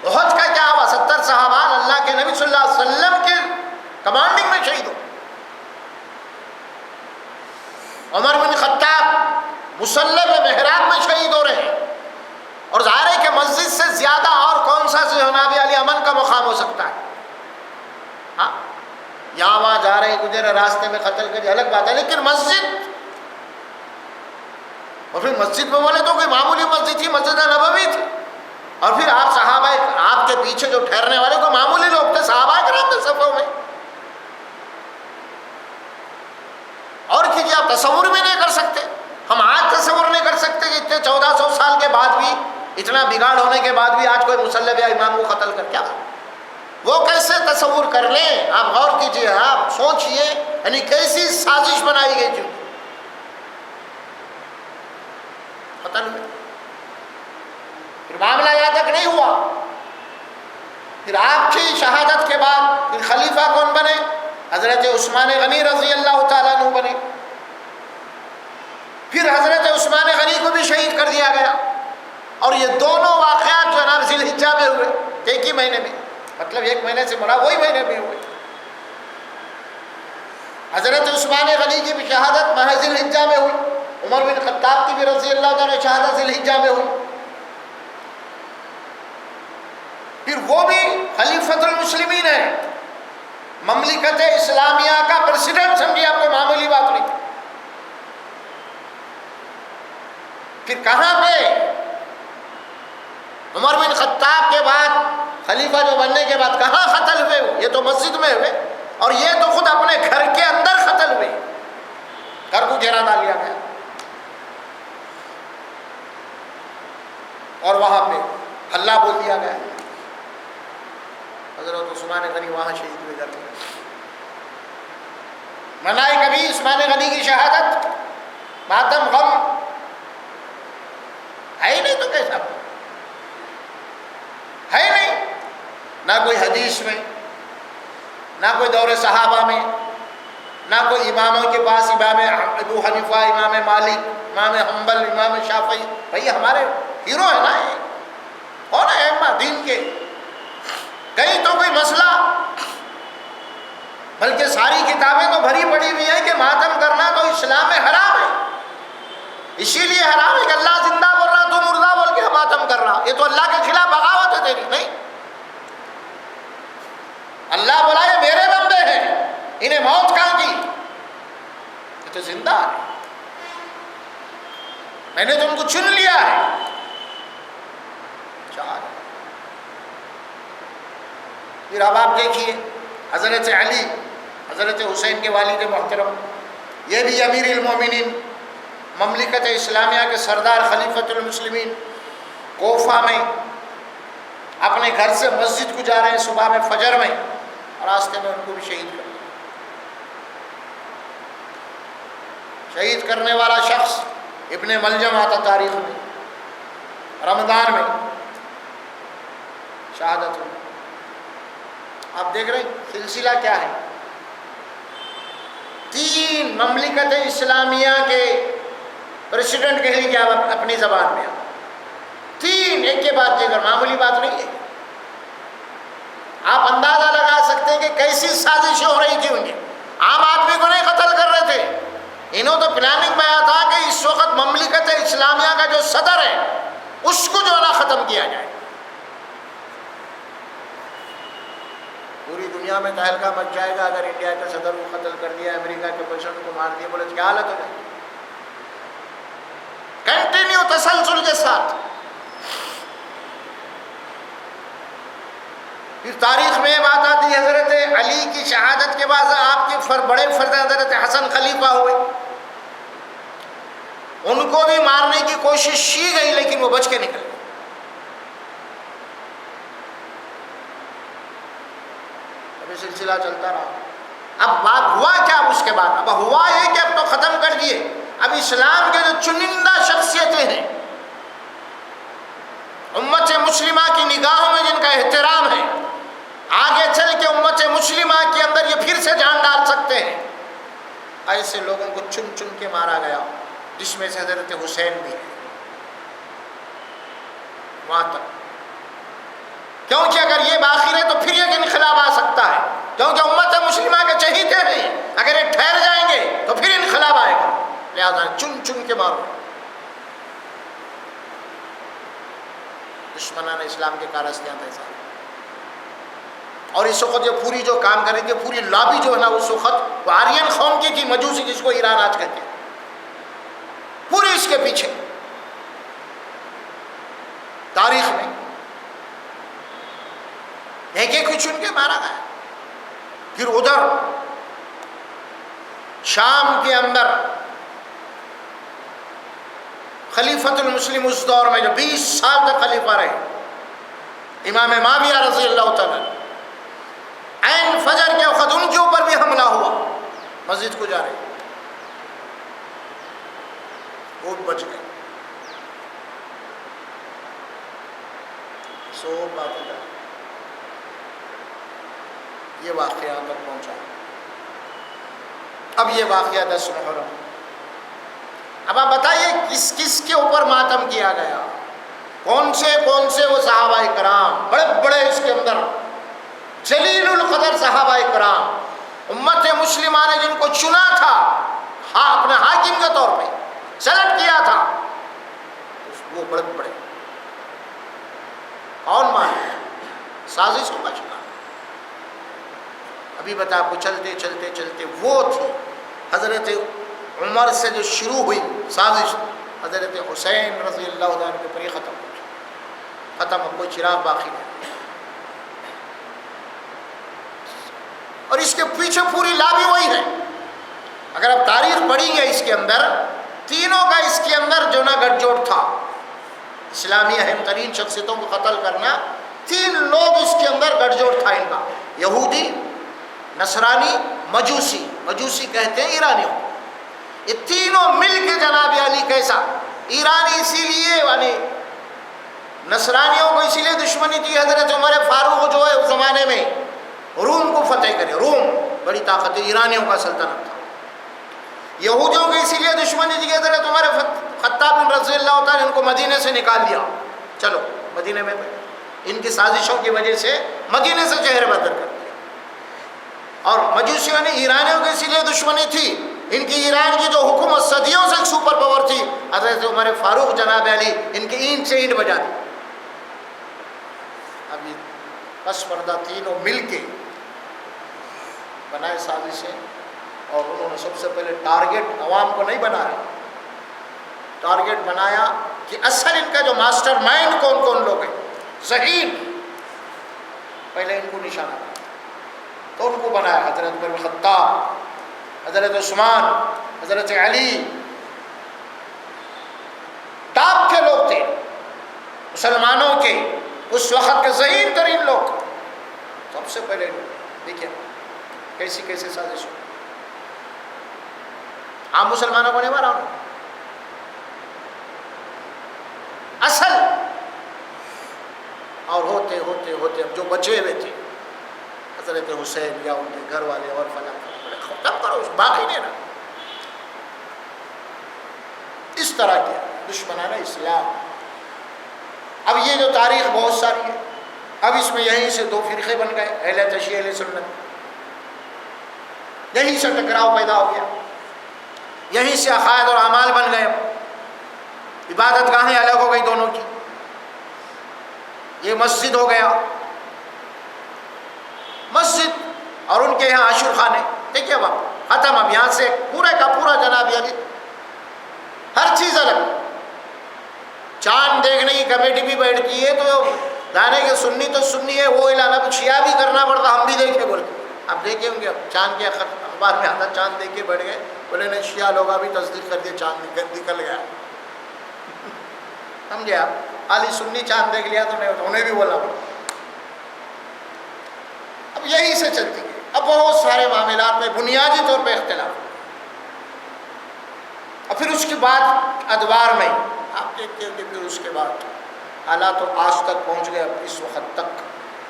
احد کا کیا ہوا، 70 صحابہ اللہ کے نبی صلی اللہ علیہ وسلم کے کمانڈنگ میں شہید ہو، عمر بن خطاب مصلی میں محراب میں شہید ہو رہے ہیں، اور ظاہر ہے کہ مسجد سے زیادہ اور کون سا جناب علی امن کا مقام ہو سکتا ہے؟ ہاں، یہاں وہاں جا رہے گزر راستے میں قتل کر الگ بات ہے، لیکن مسجد، اور پھر مسجد میں بولے تو کوئی معمولی مسجد تھی، مسجد نبوی تھی، اور پھر آپ صحابہ آپ کے پیچھے جو ٹھہرنے والے کوئی معمولی لوگ تھے، صحابہ کرام تھے صفوں میں، اور کیجیے آپ تصور بھی نہیں کر سکتے، ہم آج تصور نہیں کر سکتے کہ اتنے 1400 سال کے بعد بھی، اتنا بگاڑ ہونے کے بعد بھی آج کوئی مصلی یا امام کو قتل کر، کیا وہ کیسے تصور کر لیں؟ آپ غور کیجیے، آپ سوچئے، یعنی کیسی سازش بنائی گئی تھی، قتل ہوئے۔ پھر معاملہ یہاں تک نہیں ہوا، پھر آپ کی شہادت کے بعد پھر خلیفہ کون بنے؟ حضرت عثمان غنی رضی اللہ تعالیٰ عنہ بنے، پھر حضرت عثمان غنی کو بھی شہید کر دیا گیا، اور یہ دونوں واقعات جناب ذی الحجہ میں ہوئے، ہی مہینے میں، مطلب 1 مہینے سے مراد وہی مہینے میں ہوئے۔ حضرت عثمان غنی کی بھی شہادت ماہ ذی الحجہ میں ہوئی، عمر بن خطاب کی بھی رضی اللہ تعالیٰ شہادت ذی الحجہ میں ہوئی۔ پھر وہ بھی خلیفۃ المسلمین ہے، مملکت اسلامیہ کا پریسیڈنٹ سمجھیے آپ، کو معمولی بات نہیں۔ پھر کہاں پہ عمر بن خطاب کے بعد خلیفہ جو بننے کے بعد کہاں قتل ہوئے؟ یہ تو مسجد میں ہوئے، اور یہ تو خود اپنے گھر کے اندر قتل ہوئے، گھر کو گھیرا ڈال لیا گیا، اور وہاں پہ اللہ بول دیا گیا۔ حضرت عثمان غنی وہاں شہید ہوئے گھر میں۔ منائے کبھی عثمان غنی کی شہادت، ماتم غم ہے ہی نہیں تو کیسا ہے ہی نہیں، نہ کوئی حدیث میں، نہ کوئی دور صحابہ میں، نہ کوئی اماموں کے پاس، امام ابو حنیفہ، امام مالک، امام حنبل، امام شافعی، بھئی ہمارے ہیرو ہے نا، یہ کون ہے ائمہ دین کے؟ کہیں تو کوئی مسئلہ، بلکہ ساری کتابیں تو بھری پڑی ہوئی ہیں کہ ماتم کرنا تو اسلام میں حرام ہے، اسی لیے حرام ہے کہ اللہ زندہ بول رہا تو مردہ بول کے ماتم کر رہا، یہ تو اللہ کے خلاف بغاوت ہے تیری۔ نہیں، اللہ بولا یہ میرے بندے ہیں، انہیں موت کہاں کی؟ یہ تو زندہ ہے، میں نے تم کو چن لیا ہے۔ پھر اب آپ دیکھیے حضرت علی، حضرت حسین کے والد محترم، یہ بھی امیر المومنین، مملکت اسلامیہ کے سردار، خلیفۃ المسلمین، کوفہ میں اپنے گھر سے مسجد کو جا رہے ہیں صبح میں فجر میں، راستے میں ان کو بھی شہید کر دیا۔ شہید کرنے والا شخص ابن ملجم آتا تاریخ میں، رمضان میں شہادت ہوئی۔ آپ دیکھ رہے ہیں سلسلہ کیا ہے، 3 مملکت اسلامیہ کے پریسیڈنٹ کہہ لیجیے آپ اپنی زبان میں، 3 ایک کے بعد دیگر، معمولی بات نہیں ہے۔ آپ اندازہ لگا سکتے ہیں کہ کیسی سازشیں ہو رہی تھی ان کی، عام آدمی کو نہیں قتل کر رہے تھے، انہوں تو پلاننگ میں آیا تھا کہ اس وقت مملکت اسلامیہ کا جو صدر ہے اس کو جو ہے نا ختم کیا جائے۔ پوری دنیا میں تہلکہ مچ جائے گا اگر انڈیا کے صدر کو قتل کر دیا، امریکہ کے پریزیڈنٹ کو مار دیا، بولے کیا حالت ہو جائے گی؟ کنٹینیو تسلسل کے ساتھ۔ پھر تاریخ میں یہ بات آتی ہے حضرت علی کی شہادت کے بعد آپ کے بڑے فرزند حضرت حسن خلیفہ ہوئے، ان کو بھی مارنے کی کوشش کی گئی لیکن وہ بچ کے نکل گئے۔ ابھی سلسلہ چلتا رہا۔ اب بات ہوا کیا اس کے بعد؟ اب ہوا یہ کہ اب تو ختم کر دیے، اب اسلام کے جو چنندہ شخصیتیں ہیں، امت مسلمہ کی نگاہوں میں جن کا احترام ہے، آگے چل کے امت مسلمہ کے اندر یہ پھر سے جان ڈال سکتے ہیں، ایسے لوگوں کو چن چن کے مارا گیا، جس میں سے حضرت حسین بھی ہے۔ وہاں تک کیونکہ اگر یہ باخر ہے تو پھر ایک انقلاب آ سکتا ہے، کیونکہ امت مسلمہ کے چہیتے نہیں، اگر یہ ٹھہر جائیں گے تو پھر انقلاب آئے گا، لہذا چن چن کے مارو۔ دشمنان اسلام کے کارستیاں ایسا، اور اس وقت یہ پوری جو کام کریں گے، پوری لابی جو ہے نا اس وقت وہ آرین قوم کی تھی، مجوسی، جس کو ایران آج کہتے ہیں، پوری اس کے پیچھے تاریخ میں ایک ایک چن کے مارا گیا۔ پھر ادھر شام کے اندر خلیفۃ المسلم اس دور میں جو 20 سال تک خلیفہ رہے، امام معاویہ رضی اللہ تعالیٰ، عین فجر کے وقت ان کے اوپر بھی حملہ ہوا، مسجد کو جا رہے، وہ بچ گئے۔ سو باتیں یہ واقعہ تک پہنچا۔ اب یہ واقعہ 10 محرم، اب آپ بتائیے کس کس کے اوپر ماتم کیا گیا؟ کون سے وہ صحابہ کرام بڑے بڑے اس کے اندر جلیل القدر صحابہ کرام، امت مسلمہ نے جن کو چنا تھا اپنے حاکم کے طور پہ سلیکٹ کیا تھا، وہ بڑے بڑے کون مانے سازشوں کا شکار۔ ابھی بتا آپ کو چلتے چلتے چلتے وہ تھی حضرت عمر سے جو شروع ہوئی سازش، حضرت حسین رضی اللہ عنہ کے پر یہ ختم ہو گئی، ختم، اب کوئی چراغ باقی نہیں۔ اور اس کے پیچھے پوری لابی وہی ہے۔ اگر آپ تاریخ پڑھیں گے اس کے اندر، تینوں کا اس کے اندر جو نا گٹھ جوڑ تھا، اسلامی اہم ترین شخصیتوں کو قتل کرنا، تین لوگ اس کے اندر گٹھ جوڑ تھا ان کا، یہودی، نصرانی، مجوسی، مجوسی کہتے ہیں ایرانیوں، یہ تینوں مل کے جناب علی کیسا، ایرانی اسی لیے یعنی نصرانیوں کو اسی لیے دشمنی تھی، حضرت عمر فاروق جو ہے اس زمانے میں روم کو فتح کرے، روم بڑی طاقت ایرانیوں کا سلطنت تھا، یہودیوں کی اسی لیے دشمنی تھی کہ حضرت عمر خطاب بن رضی اللہ تعالیٰ ان کو مدینے سے نکال دیا، چلو مدینے میں ان کی سازشوں کی وجہ سے مدینے سے چہرے بدر کر دیا، اور مجوسیوں نے ایرانیوں کی اسی لیے دشمنی تھی، ان کی ایران کی جو حکومت صدیوں سے ایک سپر پاور تھی، حضرت عمر فاروق جناب علی ان کی اینٹ سے اینٹ بجا دی۔ اب یہ پس پردہ تینوں مل کے بنائے سازشیں، اور انہوں نے سب سے پہلے ٹارگٹ عوام کو نہیں بنایا، ٹارگٹ بنایا کہ اصل ان کا جو ماسٹر مائنڈ کون کون لوگ ہیں، ذہین، پہلے ان کو نشانہ بنایا، تو ان کو بنایا حضرت عمر بن خطاب، حضرت عثمان، حضرت علی، ٹاپ کے لوگ تھے مسلمانوں کے اس وقت کے ذہین ترین لوگ، سب سے پہلے دیکھیں کیسی کیسی سازش ہو، عام مسلمانوں کو نہیں مارا اصل، اور ہوتے ہوتے ہوتے اب جو بچے ہوئے تھے حضرت حسین یا ان کے گھر والے اور فلاں ختم کرو، باقی نہیں رہا، اس طرح کیا دشمنانہ اسلام۔ اب یہ جو تاریخ بہت ساری ہے، اب اس میں یہیں سے دو فرقے بن گئے، اہل تشیع اہل سنت، یہیں سے ٹکراؤ پیدا ہو گیا، یہیں سے عقائد اور اعمال بن گئے، عبادت گاہیں الگ ہو گئی دونوں کی، یہ مسجد ہو گیا مسجد، اور ان کے یہاں عاشور خانے، دیکھیے اب ختم، اب یہاں سے پورے کا پورا جناب علی ہر چیز الگ، چاند دیکھنے کی کمیٹی بھی بیٹھتی ہے تو جانے کے سنی تو سنی ہے، وہ اعلان شیعہ بھی کرنا پڑتا، ہم بھی دیکھے بولے، اب دیکھیں ہوں گے چاند کے اخبار میں آتا، چاند دیکھ کے بیٹھ گئے، بولے نہیں شیعہ لوگ ابھی تصدیق کر دیا چاند نکل گیا، سمجھے آپ، علی سنی چاند دیکھ لیا تو نہیں، انہیں بھی بولا پڑا۔ اب یہی سے چلتی ہے، اب بہت سارے معاملات میں بنیادی طور پہ اختلاف، اور پھر اس کے بعد ادوار میں آپ دیکھتے ہوں کہ پھر اس کے بعد حالات تو آج تک پہنچ گئے، اب اس وقت تک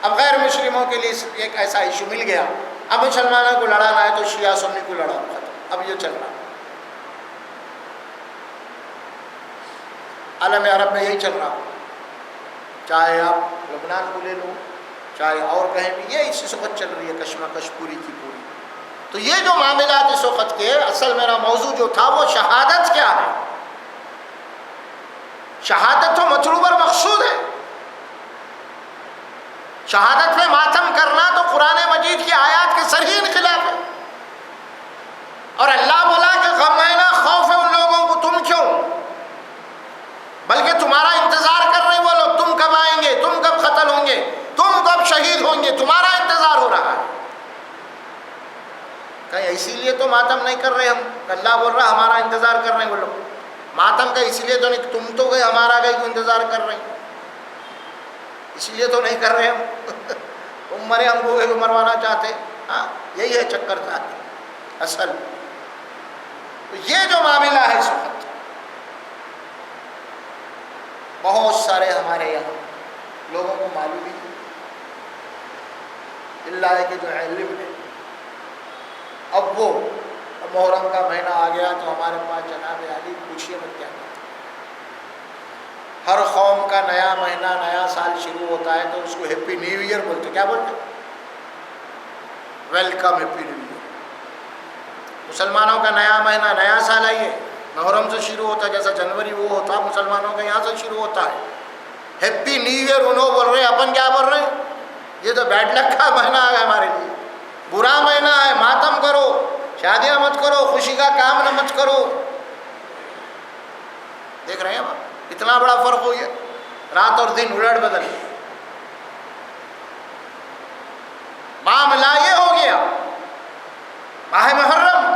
اب غیر مسلموں کے لیے ایک ایسا ایشو مل گیا، اب مسلمانوں کو لڑانا ہے تو شیعہ سنی کو لڑا، اب یہ چل رہا عالم عرب میں، یہی چل رہا، چاہے آپ لبنان کو لے لو، چاہے اور کہیں بھی، یہ اس وقت چل رہی ہے کشمکش پوری کی پوری۔ تو یہ جو معاملات اس وقت کے، اصل میرا موضوع جو تھا وہ شہادت کیا ہے، شہادت تو مطلوب اور مقصود ہے، شہادت میں ماتم کرنا تو قرآن مجید کی آیات کے صریح خلاف ہے، اور اللہ بولا کہ غم ہے نا خوف ہے ان لوگوں کو، تم کیوں، بلکہ تمہارا انتظار کر رہے وہ لوگ، تم کب آئیں گے، تم کب قتل ہوں گے، تم کب شہید ہوں گے، تمہارا انتظار ہو رہا ہے۔ کہیں اسی لیے تو ماتم نہیں کر رہے ہم، اللہ بول رہا ہمارا انتظار کر رہے ہیں وہ لوگ، ماتم کا اسی لیے تو نہیں، تم تو گئے ہمارا گئے کو انتظار کر رہے ہیں، اسی لیے تو نہیں کر رہے ہم تم مرے ہم کو مروانا چاہتے، ہاں یہی ہے چکر تھا اصل۔ تو یہ جو معاملہ ہے اس وقت بہت سارے ہمارے یہاں لوگوں کو معلوم ہی اللہ ہے کہ جو علم ہے، اب وہ محرم کا مہینہ آ گیا تو ہمارے پاس جناب علی پوچھیے مت کیا، ہر قوم قوم کا نیا مہینہ نیا سال شروع ہوتا ہے تو اس کو ہیپی نیو ایئر بولتے. کیا بولتے؟ Welcome happy new year. مسلمانوں کا نیا مہینہ نیا سال ہے، یہ محرم سے شروع ہوتا ہے، جیسا جنوری وہ ہوتا مسلمانوں کا یہاں سے شروع ہوتا ہے. ہیپی نیو ایئر انہوں بول رہے ہیں، اپن کیا بول رہے ہیں؟ یہ تو بیڈ لک کا مہینہ ہے ہمارے لیے، برا مہینہ ہے، ماتم کرو، شادیاں مت کرو، خوشی کا کام نہ مت کرو. دیکھ رہے ہیں آپ اتنا بڑا فرق ہو گیا، رات اور دن الٹ بدل. معاملہ یہ ہو گیا. ماہ محرم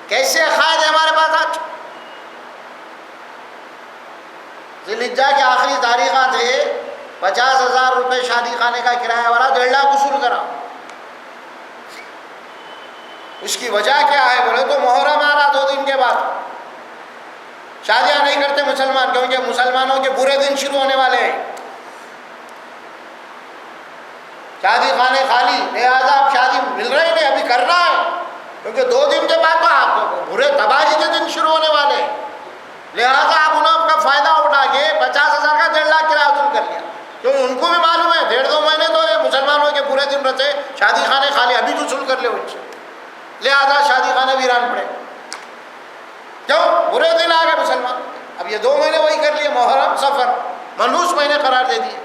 کیسے عقائد ہمارے پاس آج؟ ذی الحجہ کی آخری تاریخات ہے، 50,000 روپے شادی خانے کا کرایہ والا 1.5 لاکھ وصول کرا. اس کی وجہ کیا ہے بولے تو محرم آ رہا 2 دن کے بعد. شادیاں نہیں کرتے مسلمان کیونکہ مسلمانوں کے برے دن شروع ہونے والے ہیں. شادی خانے خالی، لہٰذا اب شادی مل رہی نہیں، ابھی کرنا ہے کیونکہ 2 دن کے بعد تو آپ کو برے تباہی کے دن شروع ہونے والے ہیں. لہٰذا آپ انہوں کا فائدہ اٹھا کے 50,000 کا 1.5 لاکھ کرایہ وصول کر لیا، کیونکہ ان کو بھی معلوم ہے 1.5-2 مہینے تو یہ مسلمانوں کے برے دن رہتے، شادی خانے خالی، ابھی تو وصول کر لے ان سے. لہٰذا شادی خانے ویران پڑے. کیوں؟ برے دن آ گئے مسلمان. اب یہ 2 مہینے وہی کر لیے، محرم سفر منحوس مہینے قرار دے دیے.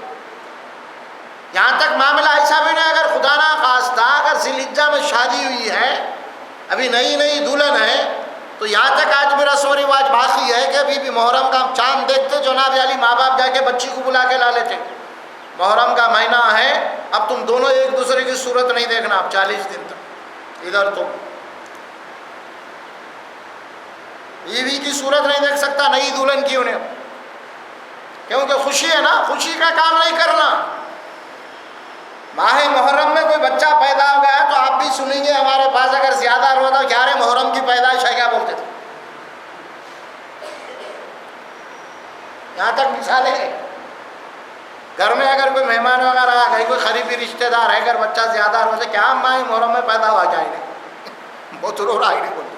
یہاں تک معاملہ ایسا بھی نہیں، اگر خدا نہ خواستہ اگر ذی الحجہ میں شادی ہوئی ہے، ابھی نئی نئی دلہن ہے، تو یہاں تک آج بھی رسم و رواج باقی ہے کہ ابھی بھی محرم کا چاند دیکھتے جناب علی ماں باپ جا کے بچی کو بلا کے لا لیتے. محرم کا مہینہ ہے، اب تم دونوں ایک دوسرے کی صورت نہیں دیکھنا اب 40 دن تک. ادھر تو بیوی کی صورت نہیں دیکھ سکتا نئی دلہن کی انہیں، کیونکہ خوشی ہے نا، خوشی کا کام نہیں کرنا. ماہ محرم میں کوئی بچہ پیدا ہو گیا تو آپ بھی سنیں گے ہمارے پاس اگر زیادہ روزہ کیا رے محرم کی پیدائش ہے، کیا بولتے تھے. یہاں تک مثالیں ہیں. گھر میں اگر کوئی مہمان وغیرہ آ گئی، کوئی قریبی رشتے دار ہے، اگر بچہ زیادہ روزہ کیا ماہ محرم میں پیدا ہوا کیا نہیں، بہت رو رہا ہی نہیں بولتے.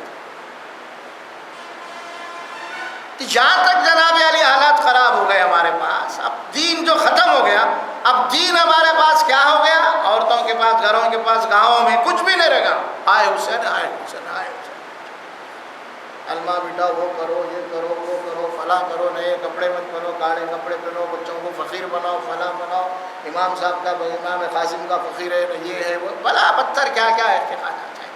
جہاں تک جناب علی حالات خراب ہو گئے ہمارے پاس، اب دین جو ختم ہو گیا، اب دین ہمارے پاس کیا ہو گیا؟ عورتوں کے پاس، گھروں کے پاس، گاؤں میں کچھ بھی نہیں رہے گا. ہائے حسین، ہائے حسین، ہائے حسین، علمہ بیٹا وہ کرو، یہ کرو، وہ کرو، فلاں کرو، نئے کپڑے مت پہنو، کاڑے کپڑے پہنو، بچوں کو فقیر بناؤ، فلاں بناؤ، امام صاحب کا امام قاسم کا فقیر ہے، یہ ہے وہ بلا پتھر کیا کیا اعتقادات ہیں.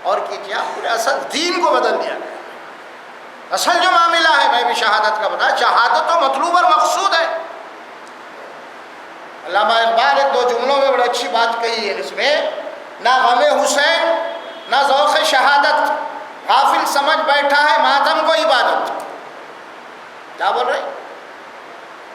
اور کیجیے پورے اصل دین کو بدل دیا گیا. اصل جو معاملہ ہے، میں بھی شہادت کا بتا، شہادت تو مطلوب اور مقصود ہے. علامہ اقبال ایک 2 جملوں میں بڑی اچھی بات کہی ہے اس میں، نہ غم حسین نہ ذوق شہادت، غافل سمجھ بیٹھا ہے ماتم کو عبادت. کیا بول رہے؟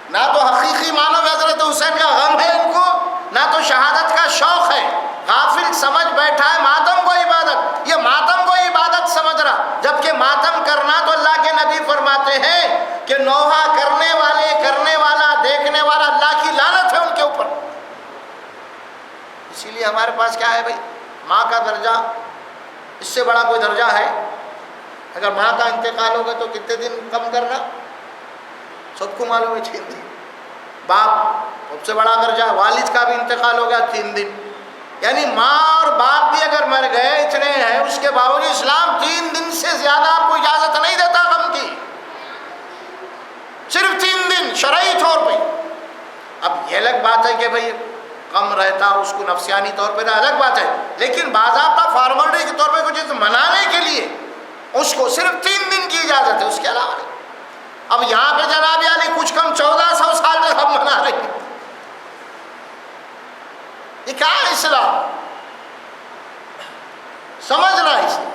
نہ تو حقیقی معنوں میں حضرت حسین کا غم ہے ان کو، نہ تو شہادت کا شوق ہے. غافل سمجھ بیٹھا ہے ماتم کو عبادت. یہ ماتم کو عبادت سمجھ رہا، جبکہ ماتم کرنا تو اللہ کے نبی فرماتے ہیں کہ نوحہ کرنے والے، کرنے والا، دیکھنے والا، اللہ کی لعنت ہے ان کے اوپر. اسی لیے ہمارے پاس کیا ہے بھائی؟ ماں کا درجہ، اس سے بڑا کوئی درجہ ہے؟ اگر ماں کا انتقال ہوگا تو کتنے دن کم کرنا؟ سب کو معلوم ہے 3 دن. باپ سب سے بڑا درجہ، والد کا بھی انتقال ہو گیا 3 دن. یعنی ماں اور باپ بھی اگر مر گئے اتنے ہیں، اس کے باوجود اسلام 3 دن سے زیادہ آپ کو اجازت نہیں دیتا غم کی، صرف 3 دن شرعی طور پہ. اب یہ الگ بات ہے کہ بھئی غم رہتا اس کو نفسیانی طور پہ الگ بات ہے، لیکن باضابطہ فارملٹی کے طور پہ کچھ چیز منانے کے لیے اس کو صرف 3 دن کی اجازت ہے، اس کے علاوہ نہیں. اب یہاں پہ جناب علی کچھ کم 1400 سال میں ہم منا رہے ہیں. یہ کیا ہے اسلام؟ سمجھنا اس لیے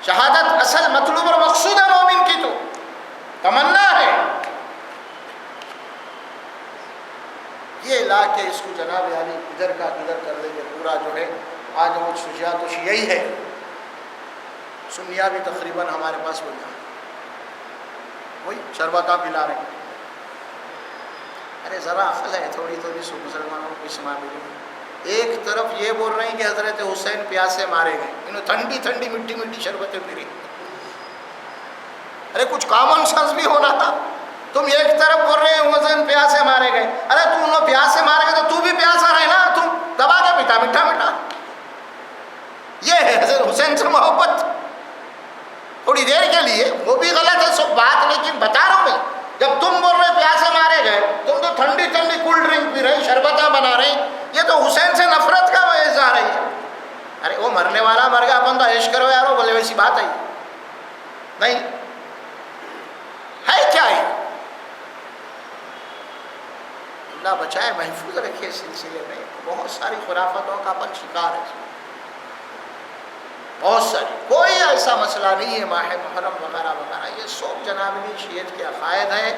شہادت اصل مطلوب اور مقصود ہے مومن کی، تو تمنا ہے. یہ لا کے اس کو جناب علی ادھر کا ادھر کر دیں گے. پورا جو ہے آج وہ شجاع تو شیعی ہے، سنیہ بھی تقریباً ہمارے پاس ہو جائے، وہی شربتہ پلا رہے ہیں. ارے ذرا عقل ہے تھوڑی تھوڑی مسلمانوں کو اس معاملے میں. ایک طرف یہ بول رہے ہیں کہ حضرت حسین پیاسے مارے گئے، انہوں ٹھنڈی ٹھنڈی میٹھی میٹھی شربتیں پی رہی. ارے کچھ کامن سینس بھی ہونا تھا. تم ایک طرف بول رہے ہیں حسین پیاسے مارے گئے، ارے تم انہوں پیاسے مارے گئے تو بھی پیاسا رہے نا، تم دبا کے پیتا میٹھا میٹھا. یہ ہے حضرت حسین سے محبت. تھوڑی دیر کے لیے وہ بھی غلط ہے سب بات، لیکن بتا رہا ہوں میں، جب تم بول رہے پیاسے مارے گئے، تم تو ٹھنڈی ٹھنڈی کولڈ ڈرنک پی رہے، شربتیں بنا رہے، یہ تو حسین سے نفرت کا اظہار ہے. ارے وہ مرنے والا مر گیا، اپن تو عیش کرو یارو، بولے ویسی بات ہے نہیں ہے. کیا ہے؟ اللہ بچائے محفوظ رکھے اس سلسلے میں. بہت ساری خرافتوں کا اپن شکار ہے، بہت ساری. کوئی ایسا مسئلہ نہیں ہے ماہ محرم وغیرہ وغیرہ، یہ سب جنابی شیعت کے عقائد ہیں،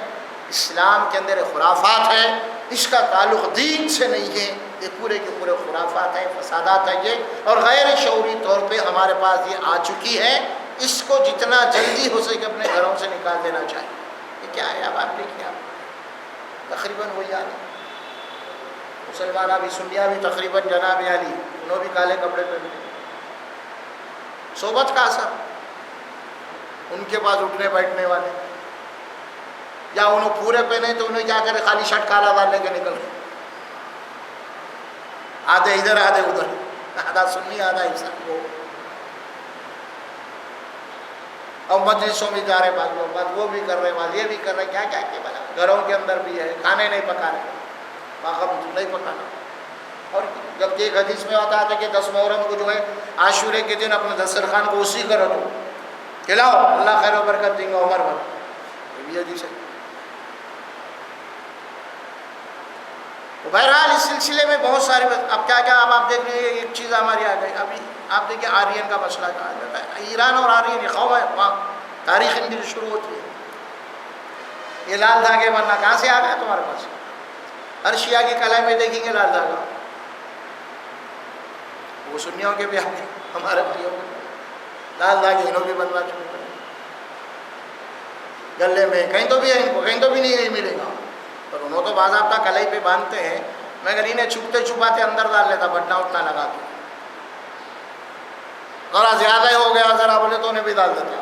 اسلام کے اندر خرافات ہیں. اس کا تعلق دین سے نہیں ہے، یہ پورے کے پورے خرافات ہیں، فسادات ہیں یہ، اور غیر شعوری طور پہ ہمارے پاس یہ آ چکی ہے. اس کو جتنا جلدی ہو سکے اپنے گھروں سے نکال دینا چاہیے. یہ کیا ہے؟ اب آپ دیکھیے، آپ تقریباً وہی آ مسلمان بھی سنیا بھی تقریباً جناب علی، انہوں بھی کالے کپڑے پہنے. صحبت کا اثر، ان کے پاس اٹھنے بیٹھنے والے، یا انہوں پورے پہنے تو انہیں کیا کرے، خالی شرٹ کالا ڈال لے کے نکل گئے، آدھے ادھر آدھے ادھر، آدھا سنی آدھا عیسائی. اور مجلسوں میں جا رہے بات وہ بھی کر رہے، بات یہ بھی کر رہے، کیا کیا بنا. گھروں کے اندر بھی ہے، کھانے نہیں پکا رہے، باقاعدہ نہیں پکانا. اور جب کہ ایک حدیث میں آتا ہے کہ 10 محرم کو جو ہے عاشورے کے دن اپنے دسترخوان کو اسی کا رکھو، کھلاؤ، اللہ خیر و برکت دیں گا عمر بھر. یہ بھی حدیث ہے. تو بہرحال اس سلسلے میں بہت سارے، اب کیا کیا اب آپ دیکھ رہے ہیں، ایک چیز ہماری آ گئی. ابھی آپ دیکھیں آرین کا مسئلہ کہا جاتا ہے، ایران اور آرین یہ قوم ہے، وہاں تاریخ ان کی شروع ہوتی ہے. یہ لال دھاگے بننا کہاں سے آ گیا تمہارے پاس؟ ہر شیعہ کی کلائی میں دیکھیں گے لال دھاگا. وہ سنیوں کے بھی آگے، ہمارے بھائیوں کے لال دھاگے انہوں بھی بننا شروع کریں گلے میں. کہیں تو بھی ہے ان کو، کہیں تو بھی نہیں ملے گا، پر انہوں تو باضابطہ کلائی پہ باندھتے ہیں. مگر انہیں چھپتے چھپاتے اندر ڈال لیتا، بٹنا اتنا لگا کے، ذرا زیادہ ہی ہو گیا ذرا بولے تو انہیں بھی ڈال دیتا.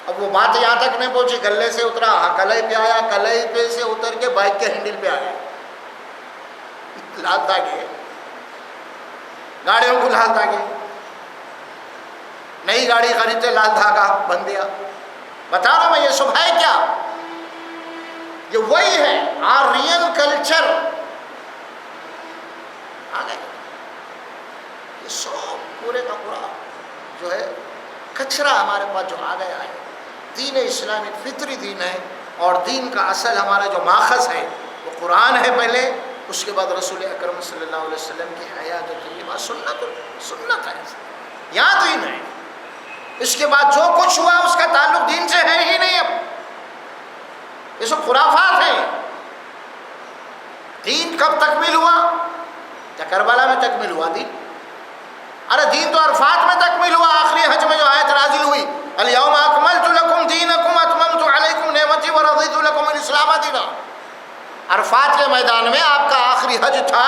اب وہ بات یہاں تک نہیں پہنچی، گلے سے اترا، کلائی پہ آیا، کلائی پہ سے اتر کے بائک کے ہینڈل پہ آ گیا. لال دھاگے، گاڑیوں کو لال دھاگے، نئی گاڑی خریدتے لال دھاگا بن دیا. بتا رہا ہوں میں، یہ سب ہے کیا؟ یہ وہی ہے آرین کلچر آ گئے. یہ سب پورے کا پورا جو ہے کچرا ہمارے پاس جو آ گیا ہے. دین اسلام ایک فطری دین ہے، اور دین کا اصل ہمارا جو ماخذ ہے وہ قرآن ہے پہلے، اس کے بعد رسول اکرم صلی اللہ علیہ وسلم کی حیات طیبہ، سنت ہے، یہاں دین ہے. اس کے بعد جو کچھ ہوا اس کا تعلق دین سے ہے ہی نہیں. اب یہ سب خرافات ہیں. دین کب تکمیل ہوا؟ کیا کربلا میں تکمیل ہوا دین؟ ارے دین تو عرفات میں تکمیل ہوا. آخری حج میں جو آیت نازل ہوئی، الیوم اکملت لکم دینکم اتممت علیکم نعمتی ورضیت لکم الاسلام دینا. عرفات کے میدان میں آپ کا آخری حج تھا.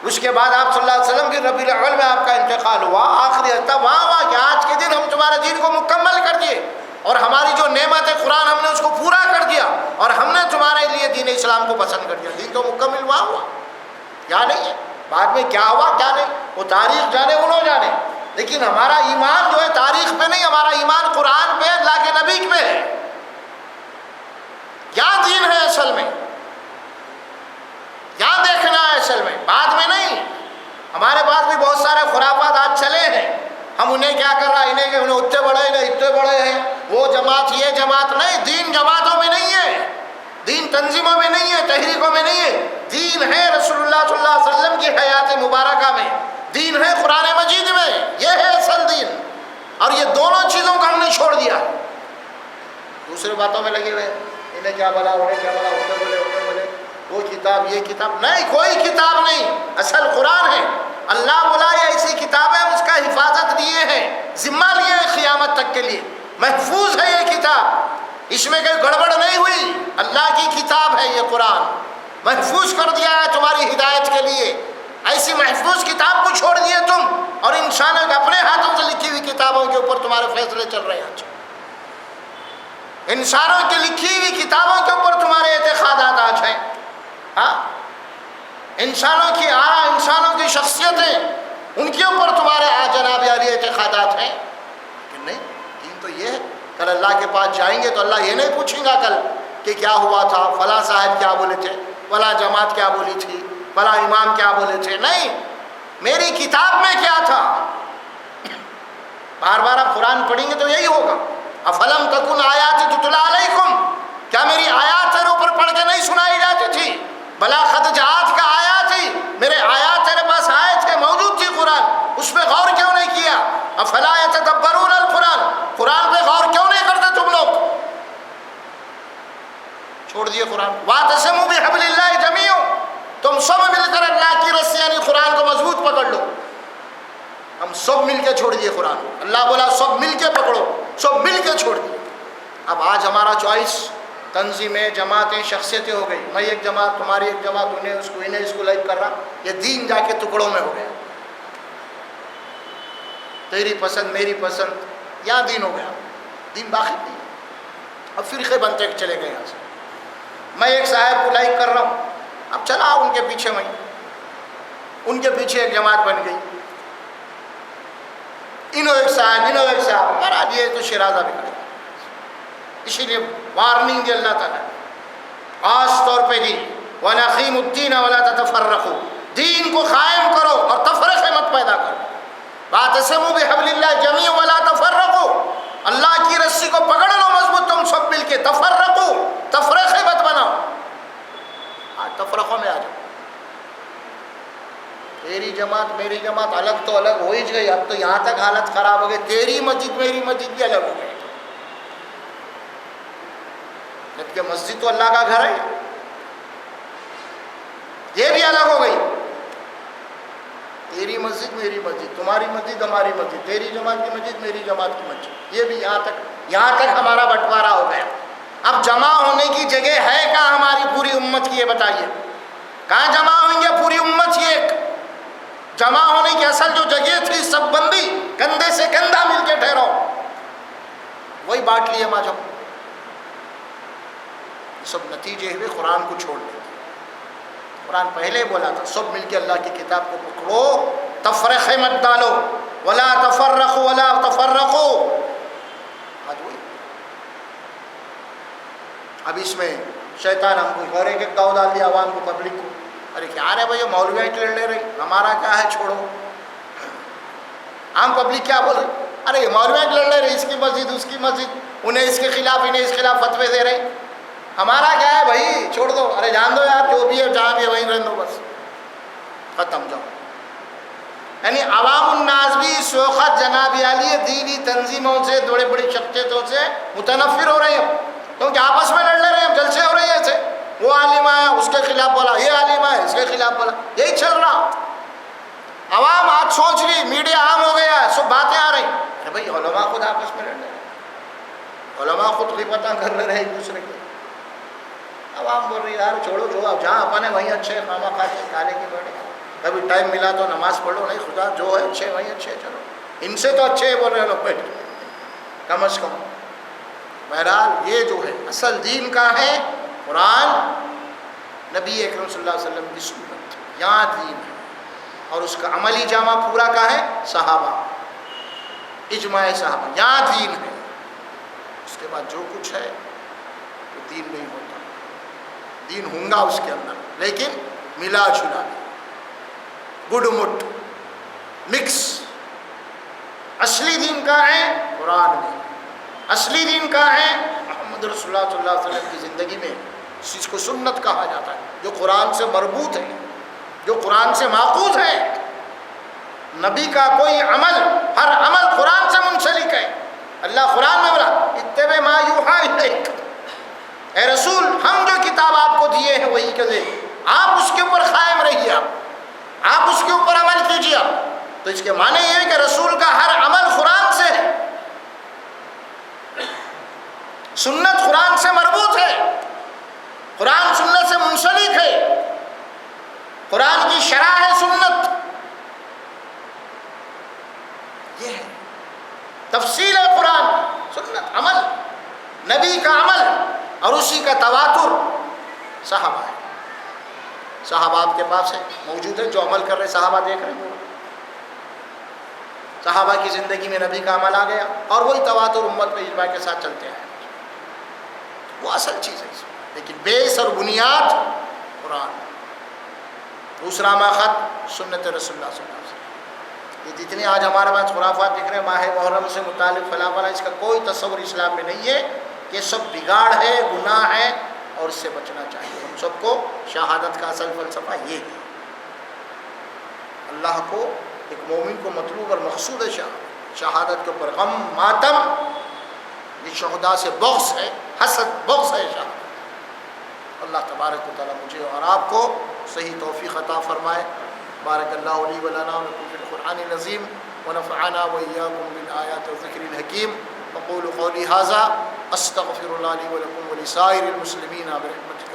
اس کے بعد آپ صلی اللہ علیہ وسلم کی ربیع الاول میں آپ کا انتقال ہوا. آخری حج تھا، وہاں ہوا کہ آج کے دن ہم تمہارے دین کو مکمل کر دیے، اور ہماری جو نعمت ہے قرآن ہم نے اس کو پورا کر دیا، اور ہم نے تمہارے لیے دین اسلام کو پسند کر دیا. دین تو مکمل ہوا کیا نہیں ہے. بعد میں کیا ہوا کیا نہیں وہ تاریخ جانے، انہوں جانے. لیکن ہمارا ایمان جو ہے تاریخ پہ نہیں، ہمارا ایمان قرآن پہ، اللہ کے نبی پہ ہے. کیا دین ہے اصل میں، یہاں دیکھنا ہے اصل میں، بعد میں نہیں. ہمارے پاس بھی بہت سارے خرافات آج چلے ہیں، ہم انہیں کیا کر رہا ہے، انہیں اتنے بڑے ہیں، اتنے بڑے ہیں، وہ جماعت یہ جماعت نہیں. دین جماعتوں میں نہیں ہے، دین تنظیموں میں نہیں ہے، تحریکوں میں نہیں ہے. دین ہے رسول اللہ صلی اللہ علیہ وسلم کی حیات مبارکہ میں، دین ہے قرآن مجید میں. یہ ہے اصل دین. اور یہ دونوں چیزوں کو ہم نے چھوڑ دیا، دوسری باتوں میں لگے ہوئے. انہیں کیا بلا، انہیں کیا بلا، انہیں بولے وہ کتاب یہ کتاب نہیں. کوئی کتاب نہیں، اصل قرآن ہے. اللہ بولا یہ ایسی کتاب ہے، اس کا حفاظت دیے ہیں، ذمہ لیے ہیں قیامت تک کے لیے. محفوظ ہے یہ کتاب، اس میں کوئی گڑبڑ نہیں ہوئی. اللہ کی کتاب ہے یہ قرآن، محفوظ کر دیا ہے تمہاری ہدایت کے لیے. ایسی محفوظ کتاب کو چھوڑ دیے تم، اور انسانوں کے اپنے ہاتھوں سے لکھی ہوئی کتابوں کے اوپر تمہارے فیصلے چل رہے ہیں. انسانوں کی لکھی ہوئی کتابوں کے اوپر تمہارے اعتقادات آج ہیں. ہاں، انسانوں کی آرا، انسانوں کی شخصیتیں، ان کے اوپر تمہارے جناب عالی اعتقادات ہیں. لیکن نہیں، دین تو یہ ہے. کل اللہ کے پاس جائیں گے تو اللہ یہ نہیں پوچھیں گا کل کہ کیا ہوا تھا، فلاں صاحب کیا بولے تھے، فلاں جماعت کیا بولی تھی، فلاں امام کیا بولے تھے. نہیں، میری کتاب میں کیا تھا. بار بار آپ قرآن پڑھیں گے تو یہی ہوگا. افلم تکن آیاتی تتلی علیکم، کیا میری آیات تیرے اوپر پڑھ کے نہیں سنائی جاتی تھی؟ بلا قد جاءت کا آیا تھی، میرے آیات تیرے پاس آئے تھے، موجود تھی قرآن، اس پہ غور کیوں نہیں کیا؟ افلا یتدبرون القرآن، قرآن پہ غور کیوں نہیں کرتے تم لوگ؟ چھوڑ دیے قرآن. واعتصموا بحبل اللہ جمیعا، تم سب مل کر اللہ کی رسی یعنی قرآن کو مضبوط پکڑ لو. ہم سب مل کے چھوڑ دیے قرآن. اللہ بولا سب مل کے پکڑو، سب مل کے چھوڑ دیے. اب آج ہمارا چوائس تنظیمیں، جماعتیں، شخصیتیں ہو گئی. میں ایک جماعت، تمہاری ایک جماعت، انہیں اس کو لائک کر رہا. یہ دین جا کے ٹکڑوں میں ہو گیا. تیری پسند میری پسند، یہاں دین ہو گیا. دین باقی نہیں. اب فرقے بنتے چلے گئے یہاں سے. میں ایک صاحب کو لائک کر رہا ہوں، اب چلا ان کے پیچھے، میں ان کے پیچھے ایک جماعت بن گئی. انہوں ایک صاحب مہاراج یہ تو شیرازہ بگڑے. اسی لیے وارننگ دی اللہ تعالیٰ خاص طور پہ دی، وَنَقِيمُ الدِّينَ وَلَا تَتَفَرَّقُوا، دین کو قائم کرو اور تفرقے مت پیدا کرو. وَاعْتَصِمُوا بِحَبْلِ اللَّهِ جَمِيعًا وَلَا تَفَرَّقُوا، اللہ کی رسی کو پکڑ لو مضبوط تم سب مل کے. تفرقوا، تفرقے مت بناؤ. آج تفرقوں میں آ جاؤ. تیری جماعت میری جماعت الگ تو الگ ہو ہی گئی. اب تو یہاں تک حالت خراب ہو گئی، تیری مسجد میری مسجد بھی الگ ہو گئی. جبکہ مسجد تو اللہ کا گھر ہے، یہ بھی الگ ہو گئی. تیری مسجد میری مسجد، تمہاری مسجد ہماری مسجد، تیری جماعت کی مسجد میری جماعت کی مسجد، یہ بھی یہاں تک ہمارا بٹوارا ہو گیا. اب جمع ہونے کی جگہ ہے کہاں ہماری پوری امت کی؟ یہ بتائیے کہاں جمع ہوئیں گے پوری امت ہی؟ ایک جمع ہونے کی اصل جو جگہ تھی، سب بندی، کندھے سے کندھا مل کے ٹھہرو، وہی بانٹ لیے مذہب. سب نتیجے ہوئے قرآن کو چھوڑ دیں. قرآن پہلے بولا تھا سب مل کے اللہ کی کتاب کو پکڑو، تفرقے مت ڈالو. ولا تفرقوا ولا تفرقوا. آج وہی. اب اس میں شیطان ہم کو اور ایک داؤ ڈال دیا عوام کو، پبلک کو. ارے کیا رہے بھائی، مولویاں لڑ لے رہی، ہمارا کیا ہے، چھوڑو. عام پبلک کیا بول رہی؟ ارے مولویاں لڑ لے رہے، اس کی مسجد اس کی مسجد، انہیں اس کے خلاف انہیں اس کے خلاف فتوے دے رہے، ہمارا کیا ہے بھائی، چھوڑ دو. ارے جان دو یار، جو بھی ہے جہاں بھی ہے وہیں رہنے دو، بس ختم جاؤ. یعنی عوام الناس بھی اس وقت جناب عالی دینی تنظیموں سے، بڑے بڑی شخصیتوں سے متنفر ہو رہے ہیں، کیونکہ آپس میں لڑ لے رہے ہیں، جلسے ہو رہے ہیں ایسے. وہ عالم آیا اس کے خلاف بولا، یہ عالم آیا اس کے خلاف بولا، یہی چل رہا. عوام آج سوچ رہی، میڈیا عام ہو گیا، سب باتیں آ رہی. ارے بھائی علماء خود آپس میں لڑ رہے ہیں، علماء خود غیبتیں کر رہے ہیں ایک دوسرے کی. عوام بول رہی یار چھوڑو، جو اب جہاں اپنے وہیں اچھے، خامہ کھاتے کھانے کے بیٹھے، کبھی ٹائم ملا تو نماز پڑھو. نہیں خدا جو ہے اچھے وہیں اچھے، چلو ان سے تو اچھے بول رہے لوگ بیٹھ کے کم از کم. بہرحال یہ جو ہے اصل دین کا ہے قرآن، نبی اکرم صلی اللہ علیہ وسلم کی سنت، یہاں دین ہے. اور اس کا عملی جامع پورا کا ہے صحابہ، اجماع صحابہ، یہاں دین ہے. اس کے بعد جو کچھ ہے وہ دین نہیں ہوتا. دین ہوں گا اس کے اندر، لیکن ملا جلا گڈ مٹ مکس. اصلی دین کا ہے قرآن میں، اصلی دین کا ہے محمد رسول اللہ صلی اللہ علیہ وسلم کی زندگی میں. اس چیز کو سنت کہا جاتا ہے، جو قرآن سے مربوط ہے، جو قرآن سے ماخوذ ہے. نبی کا کوئی عمل، ہر عمل قرآن سے منسلک ہے. اللہ قرآن میں بولا اتبع ما یوحی الیک، اے رسول ہم جو کتاب آپ کو دیے ہیں وہی کہے، آپ اس کے اوپر قائم رہیے، آپ اس کے اوپر عمل کیجیے. تو اس کے معنی یہ ہے کہ رسول کا ہر عمل قرآن سے ہے، سنت قرآن سے مربوط ہے، قرآن سنت سے منسلک ہے، قرآن کی شرح ہے سنت. یہ ہے تفصیل ہے قرآن، سنت عمل. نبی کا عمل اور اسی کا تواتر صحابہ ہے. صحابہ آپ کے پاس ہے، موجود ہے، جو عمل کر رہے صحابہ دیکھ رہے ہیں. صحابہ کی زندگی میں نبی کا عمل آ گیا اور وہی تواتر امت میں اجماع کے ساتھ چلتے ہیں. وہ اصل چیز ہے اس میں. لیکن بیس اور بنیاد قرآن. دوسرا ماخذ سنت رسول اللہ صلی اللہ علیہ وسلم. یہ جتنے آج ہمارے پاس خرافات دکھ رہے ہیں ماہ محرم سے متعلق فلاں فلاں، اس کا کوئی تصور اسلام میں نہیں ہے. یہ سب بگاڑ ہے، گناہ ہے اور اس سے بچنا چاہیے. ہم سب کو شہادت کا اصل فلسفہ یہ ہے. اللہ کو ایک مومن کو مطلوب اور مقصود ہے شہادت کے اوپر غم ماتم. یہ شہداء سے بغض ہے، حسد بغض ہے شہادت. اللہ تبارک و تعالی مجھے اور آپ کو صحیح توفیق عطا فرمائے. بارک اللہ لی و لنا و لکم فی القرآن العظیم ونفعنا وإياكم بالآیات والذکر الحکیم. اقول قولی ھذا استغفر اللہ لی و لکم ولسائر المسلمین برحمتک.